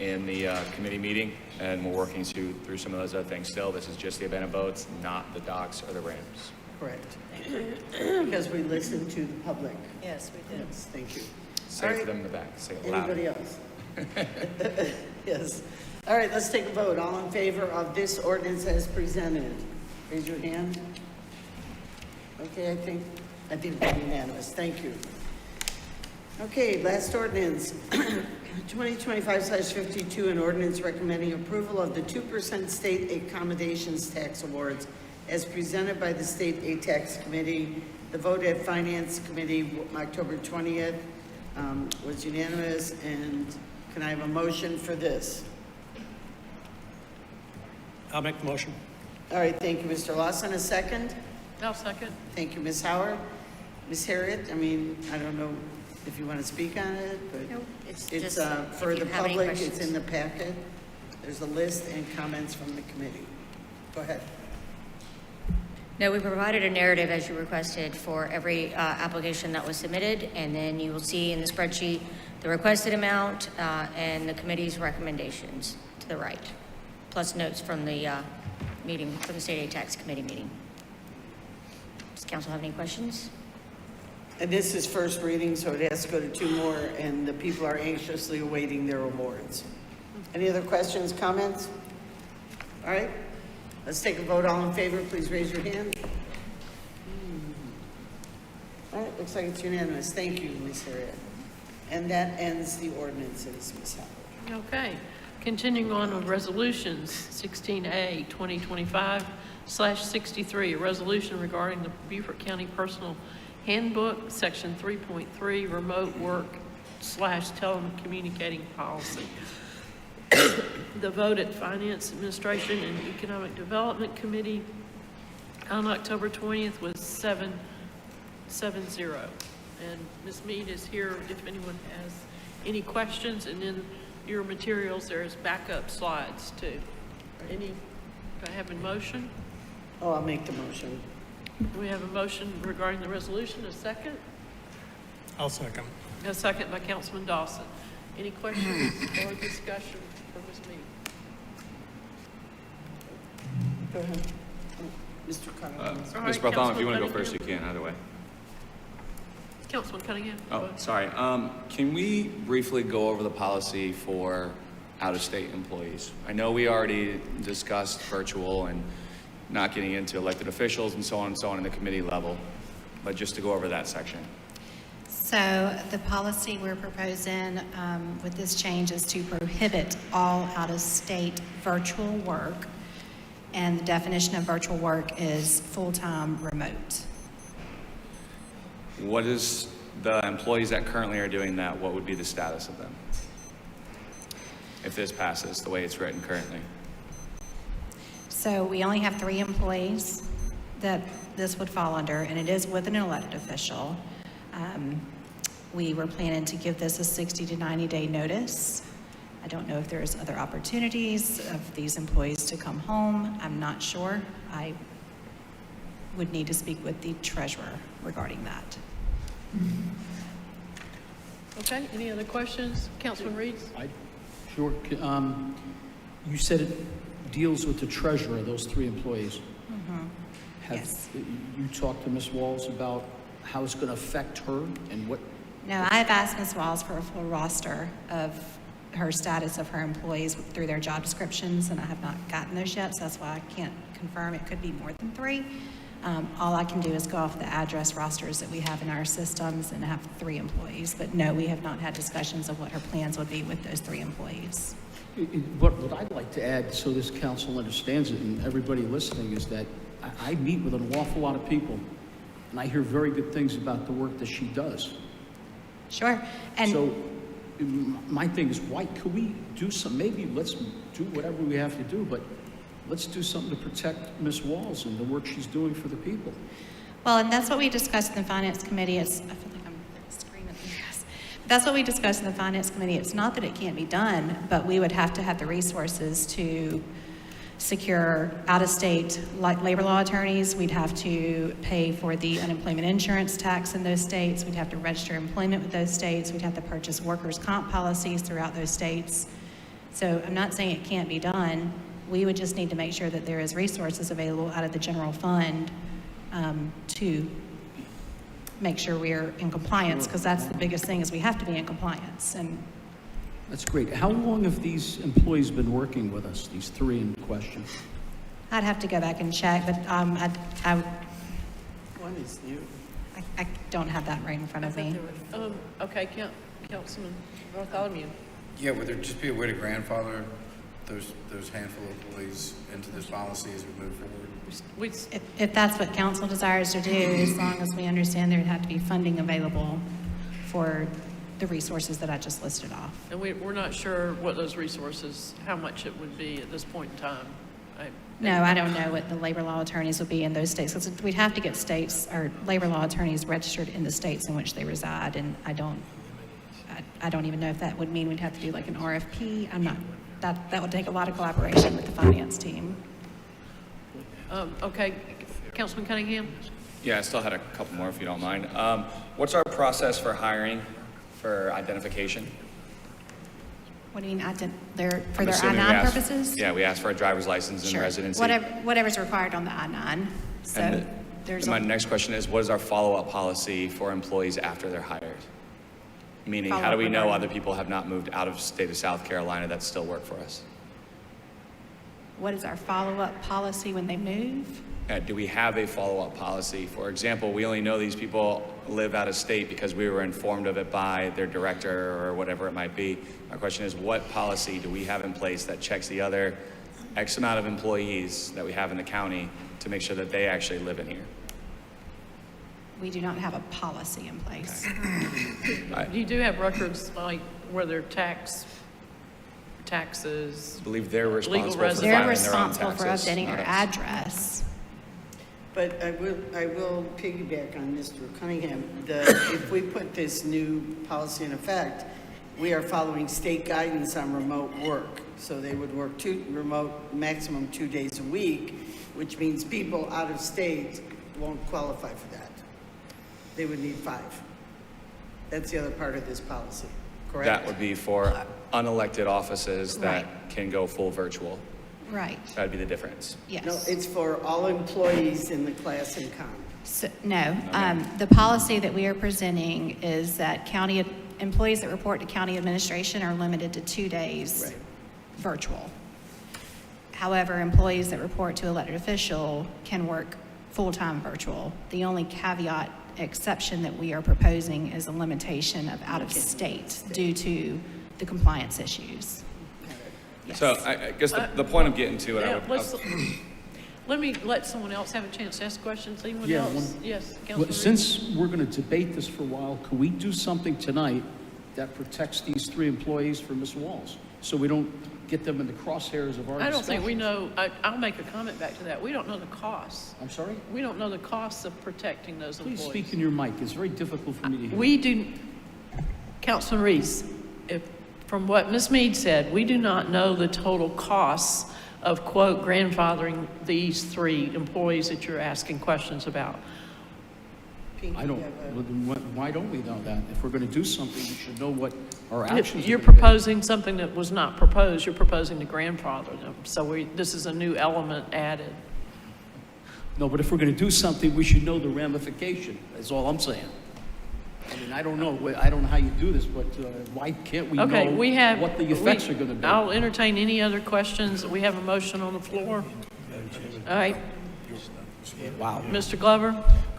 in the committee meeting, and we're working through some of those other things still. This is just the abandoned boats, not the docks or the ramps. Correct. Because we listened to the public. Yes, we did. Yes, thank you. Say All it to right. them in the back. Say it loud. Anybody else? Yes. All right, let's take a vote. All in favor of this ordinance as presented? Raise your hand. Okay, I think we're unanimous. Thank you. Okay, last ordinance, 2025/52, an ordinance recommending approval of the 2% state accommodations tax awards as presented by the State Aid Tax Committee. The vote at Finance Committee, October 20th, was unanimous. And can I have a motion for this? I'll make the motion. All right, thank you, Mr. Lawson. A second? I'll second. Thank you, Ms. Howard. Ms. Harriet, I don't know if you want to speak on it, but Nope, it's it's just, for if the you have any public, it's questions. in the packet. There's a list and comments from the committee. Go ahead. No, we provided a narrative as you requested for every application that was submitted, and then you will see in the spreadsheet the requested amount and the committee's recommendations to the right, plus notes from the meeting, from the State Aid Tax Committee meeting. Does council have any questions? And this is first reading, so it has to go to 2 more, and the people are anxiously awaiting their awards. Any other questions, comments? All right, let's take a vote. All in favor, please raise your hand. All right, looks like it's unanimous. Thank you, Ms. Harriet. And that ends the ordinances, Ms. Howard. Okay, continuing on with resolutions, 16A 2025/63, a resolution regarding the Beaufort County Personal Handbook, Section 3.3, remote work / telecommunicating policy. The vote at Finance Administration and Economic Development Committee on October 20th was 7-0. And Ms. Mead is here if anyone has any questions, and in your materials there's backup slides too. Do I have a motion? Oh, I'll make the motion. We have a motion regarding the resolution, a second? I'll second. A second by Councilman Dawson. Any questions or discussion for Ms. Mead? Go ahead. Mr. Cunningham. All right, Ms. Bartholomew, if you want to go Councilman first, you can, either way. Councilman Cunningham. Oh, sorry. Can we briefly go over the policy for out-of-state employees? I know we already discussed virtual and not getting into elected officials and so on in the committee level, but just to go over that section. So the policy we're proposing with this change is to prohibit all out-of-state virtual work. And the definition of virtual work is full-time remote. What is the employees that currently are doing that, what would be the status of them? If this passes the way it's written currently. So we only have 3 employees that this would fall under, and it is with an elected official. We were planning to give this a 60 to 90-day notice. I don't know if there's other opportunities of these employees to come home. I'm not sure. I would need to speak with the treasurer regarding that. Okay, any other questions? Councilman Reeds? Sure. You said it deals with the treasurer, those 3 employees. Yes. You talked to Ms. Walls about how it's going to affect her and what? No, I've asked Ms. Walls for a full roster of her status of her employees through their job descriptions, and I have not gotten those yet, so that's why I can't confirm. It could be more than 3. All I can do is go off the address rosters that we have in our systems and have 3 employees. But no, we have not had discussions of what her plans would be with those 3 employees. What I'd like to add, so this council understands it and everybody listening, is that I meet with an awful lot of people, and I hear very good things about the work that she does. Sure. And so my thing is, why could we do some, maybe let's do whatever we have to do, but let's do something to protect Ms. Walls and the work she's doing for the people. well, and that's what we discussed in the Finance Committee. I feel like I'm screaming through this. That's what we discussed in the Finance Committee. It's not that it can't be done, but we would have to have the resources to secure out-of-state labor law attorneys. We'd have to pay for the unemployment insurance tax in those states. We'd have to register employment with those states. We'd have to purchase workers' comp policies throughout those states. So I'm not saying it can't be done. We would just need to make sure that there is resources available out of the general fund to make sure we're in compliance, because that's the biggest thing, is we have to be in compliance. And That's great. How long have these employees been working with us, these 3 in question? I'd have to go back and check, but One is new. I don't have that right in front of me. Okay, Councilman Bartholomew. Yeah, would there just be a way to grandfather those handful of employees into this policy as we move forward? If that's what council desires to do, as long as we understand there'd have to be funding available for the resources that I just listed off. And we're not sure what those resources, how much it would be at this point in time. No, I don't know what the labor law attorneys would be in those states. We'd have to get states or labor law attorneys registered in the states in which they reside, and I don't even know if that would mean we'd have to do like an RFP. That would take a lot of collaboration with the finance team. Okay, Councilman Cunningham? Yeah, I still had a couple more if you don't mind. What's our process for hiring for identification. What do you mean, for I'm their assuming we I-9 asked- purposes? Yeah, we asked for a driver's license and Sure. residency. Whatever's required on the I-9. So And there's my next question is, what is our follow-up policy for employees after they're hired? Meaning, how do Follow-up we know regarding- other people have not moved out of state of South Carolina that still work for us? what is our follow-up policy when they move? Do we have a follow-up policy? For example, we only know these people live out of state because we were informed of it by their director or whatever it might be. My question is, what policy do we have in place that checks the other X amount of employees that we have in the county to make sure that they actually live in here? We do not have a policy in place. You do have records like where their taxes. I believe they're responsible for residence. filing They're their own responsible for taxes, updating not their us. address. But I will piggyback on Mr. Cunningham. If we put this new policy in effect, we are following state guidance on remote work. So they would work maximum 2 days a week, which means people out of state won't qualify for that. They would need 5. That's the other part of this policy, correct? That would be for unelected offices that Right. can go full virtual. Right, That'd be the difference. yes. No, it's for all employees in the class and comp. So, no, the policy that we are presenting is that county employees that report to county administration are limited to 2 days virtual. However, employees that report to elected official can work full-time virtual. The only caveat exception that we are proposing is a limitation of out-of-state due to the compliance issues. Yes. So I guess the point I'm getting to, and I would, Let me let someone else have a chance to ask questions. Anyone Yeah, else? Yes, Well, Councilman Reed. since we're going to debate this for a while, could we do something tonight that protects these 3 employees for Ms. Walls? So we don't get them in the crosshairs of our I don't think we discussions? know, I'll make a comment back to that. We don't know the costs. I'm sorry? We don't know the costs of protecting those Please employees. speak in your mic. It's very difficult for me to hear. We do, Councilman Reese, from what Ms. Mead said, we do not know the total costs of, quote, grandfathering these 3 employees that you're asking questions about. I don't, well, then why don't we know that? If we're going to do something, we should know what our actions are You're gonna be. proposing something that was not proposed. You're proposing to grandfather them. So this is a new element added. No, but if we're going to do something, we should know the ramification, that's all I'm saying. I mean, I don't know how you do this, but why can't we Okay, know we have. what the effects are going to be? I'll entertain any other questions. We have a motion on the floor. All right. Wow. Mr. Glover?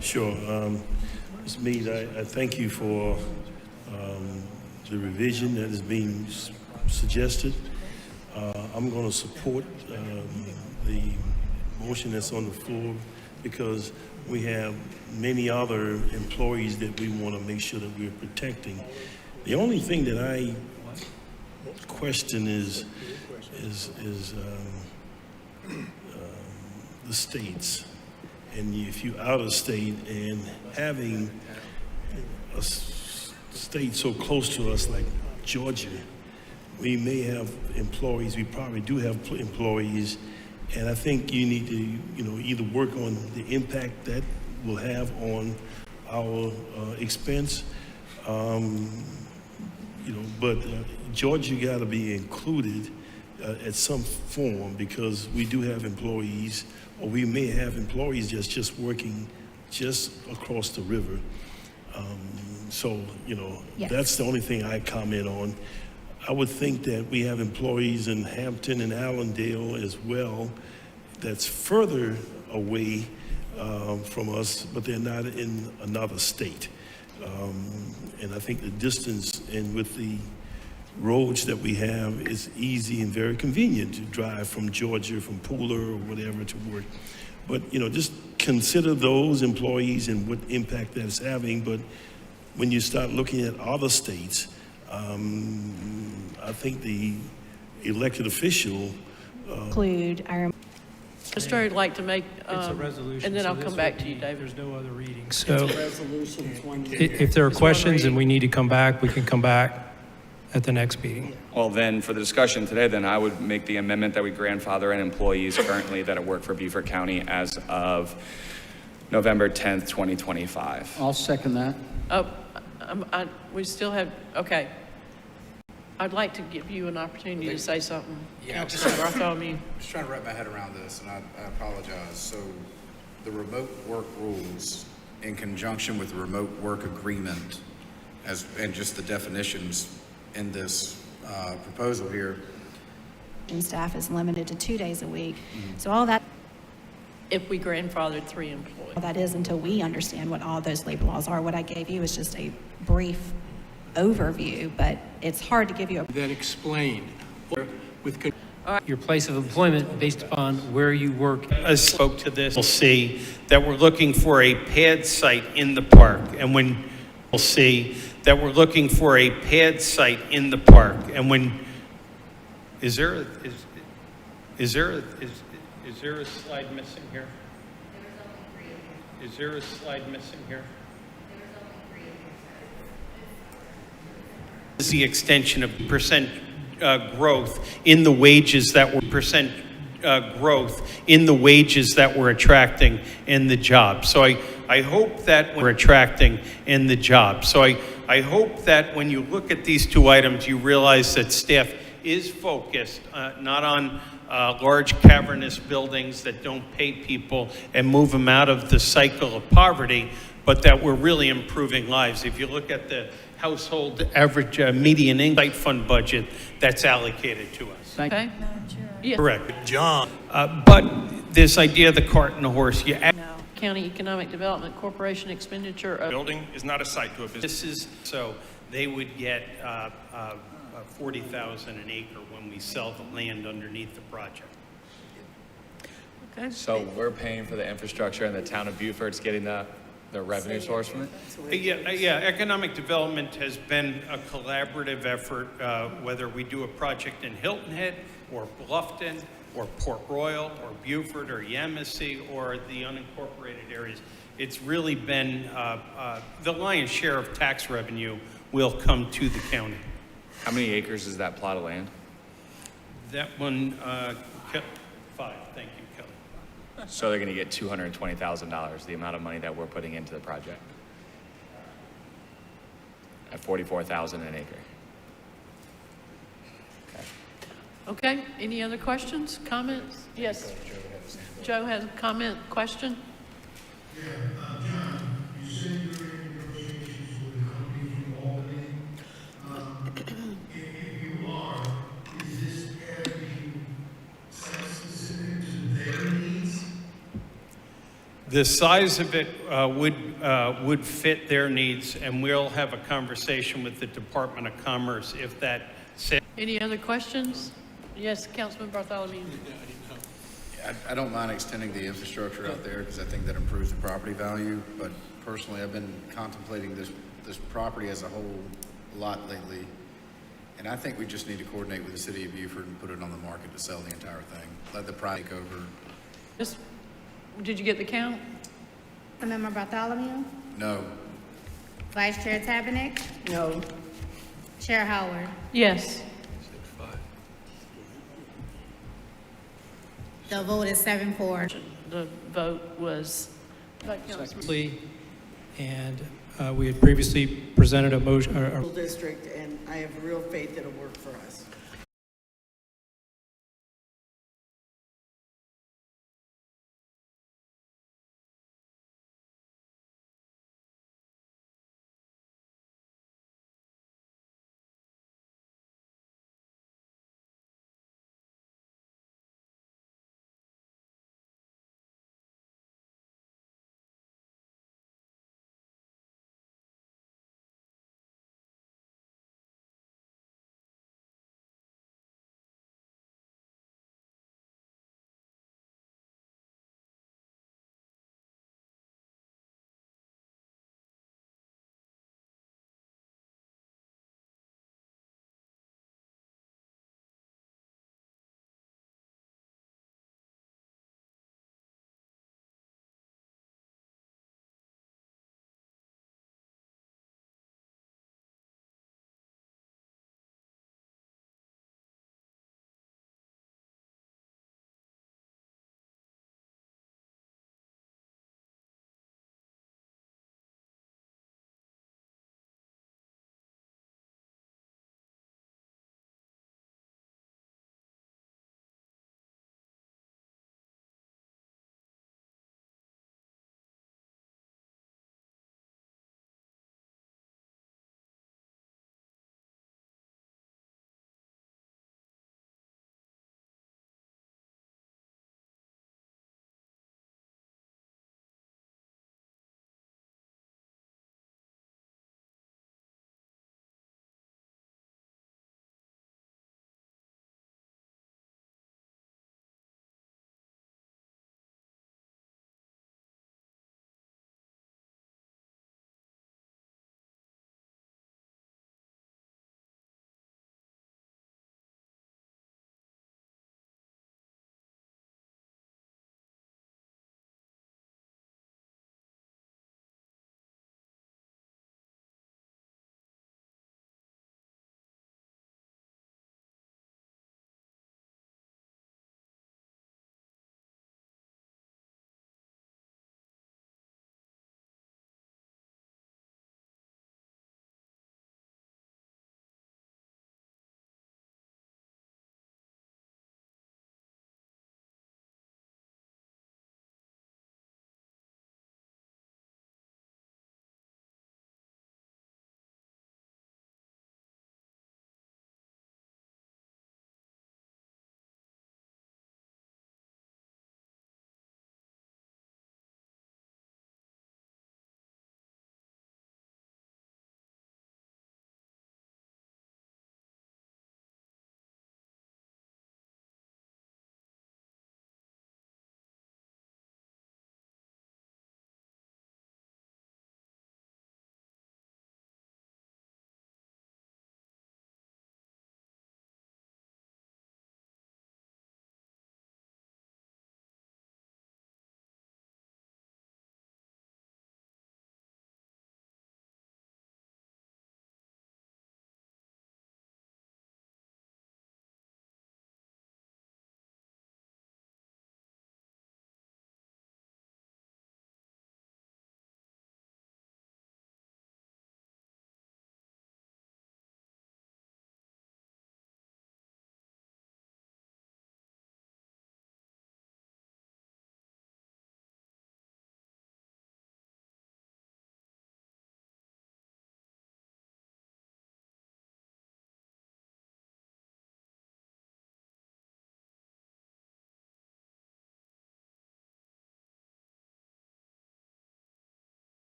Sure. Ms. Mead, I thank you for the revision that is being suggested. I'm going to support the motion that's on the floor because we have many other employees that we want to make sure that we're protecting. The only thing that I question is the states. And if you're out of state and having a state so close to us like Georgia, we may have employees, we probably do have employees, and I think you need to, either work on the impact that will have on our expense, but Georgia got to be included at some form because we do have employees, or we may have employees just working just across the river. Yes. That's the only thing I comment on. I would think that we have employees in Hampton and Allendale as well that's further away from us, but they're not in another state. And I think the distance and with the roads that we have is easy and very convenient to drive from Georgia, from Pooler or whatever to work. But, just consider those employees and what impact that's having. But when you start looking at other states, I think the elected official Include our Mr. Terry would like to make, It's a resolution. and then so I'll this come back would to you, be- David. There's no other reading. It's So a resolution, it's one year. if there are It's one questions and reading. we need to come back, we can come back at the next meeting. well, then for the discussion today, then I would make the amendment that we grandfather in employees currently that work for Beaufort County as of November 10th, 2025. I'll second that. Oh, We still have, okay. I'd like to give you an opportunity to say something. Yeah, Councilman Bartholomew. Just trying to wrap my head around this, and I apologize. So the remote work rules in conjunction with the remote work agreement and just the definitions in this proposal here. And staff is limited to 2 days a week. So all that, If we grandfathered 3 employees. that is until we understand what all those labor laws are. What I gave you is just a brief overview, but it's hard to give you a Then explain with Your place of employment based upon where you work. I spoke to this, we'll see that we're looking for a pad site in the park. And when we'll see that we're looking for a pad site in the park. And when, is there a slide missing here? Is there a slide missing here? Is the extension of percent growth in the wages that were growth in the wages that we're attracting in the job. So I hope that we're attracting in the job. So I hope that when you look at these two items, you realize that staff is focused not on large cavernous buildings that don't pay people and move them out of the cycle of poverty, but that we're really improving lives. If you look at the household average median income fund budget that's allocated to us. Okay? Yeah. Correct. John. But this idea of the cart and the horse, you No. County Economic Development Corporation expenditure of. Building is not a site to a business. this is, so they would get 40,000 an acre when we sell the land underneath the project. Okay. So we're paying for the infrastructure and the town of Beaufort's getting the revenue source from it? Yeah, economic development has been a collaborative effort, whether we do a project in Hilton Head or Bluffton or Port Royal or Beaufort or Yamasee or the unincorporated areas. It's really been, the lion's share of tax revenue will come to the county. How many acres is that plot of land? That one, 5, thank you, Kelly. So they're going to get $220,000, the amount of money that we're putting into the project. At $44,000 an acre. Okay, any other questions, comments? Yes. Joe has a comment, question? John, you said you were in negotiations with a company from Albany. If you are, is this everything site-specific to their needs? The size of it would fit their needs, and we'll have a conversation with the Department of Commerce if that. Any other questions? Yes, Councilman Bartholomew. I don't mind extending the infrastructure out there because I think that improves the property value. But personally, I've been contemplating this property as a whole a lot lately. And I think we just need to coordinate with the city of Beaufort and put it on the market to sell the entire thing. Let the project take over. Did you get the count? Councilmember Bartholomew, No. Vice Chair Tabanek, No. Chair Howard. Yes. The vote is 7-4. The vote was. And we had previously presented a motion, District, and I have real faith it'll work for us.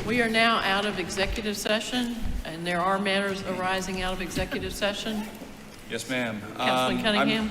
We are now out of executive session, and there are matters arising out of executive session. Yes, ma'am. Councilman Cunningham?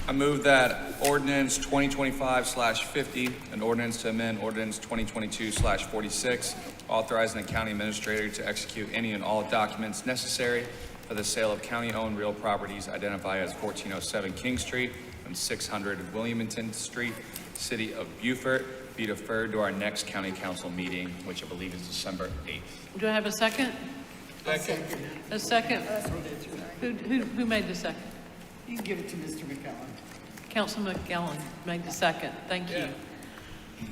I move that ordinance 2025/50, an ordinance to amend ordinance 2022/46, authorizing the county administrator to execute any and all documents necessary for the sale of county-owned real properties identified as 1407 King Street and 600 Williamington Street, City of Beaufort, be deferred to our next county council meeting, which I believe is December 8th. Do I have a second? A second? Who made the second? You can give it to Mr. McCollum. Councilman McGowan made the second. Thank you.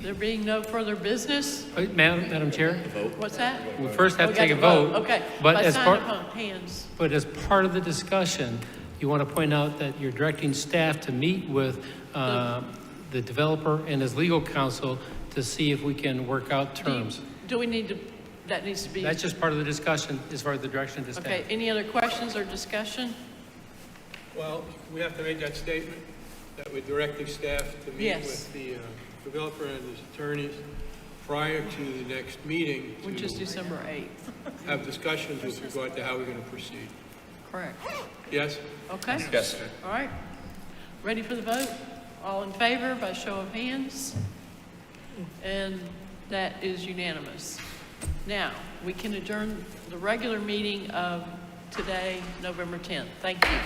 There being no further business? Madam Chair? What's that? We first have We to take got a to vote. Okay. But By as sign part, of hands. but as part of the discussion, you want to point out that you're directing staff to meet with the developer and his legal counsel to see if we can work out terms. Do we need to, that needs to be? That's just part of the discussion as far as the direction to staff. Okay, any other questions or discussion? Well, we have to make that statement that we're directing staff to meet Yes. with the developer and his attorneys prior to the next meeting Which is to December 8th. have discussions with regard to how we're going to proceed. Correct. Yes? Okay? Yes. All right. Ready for the vote? All in favor by show of hands? And that is unanimous. Now, we can adjourn the regular meeting of today, November 10th. Thank you.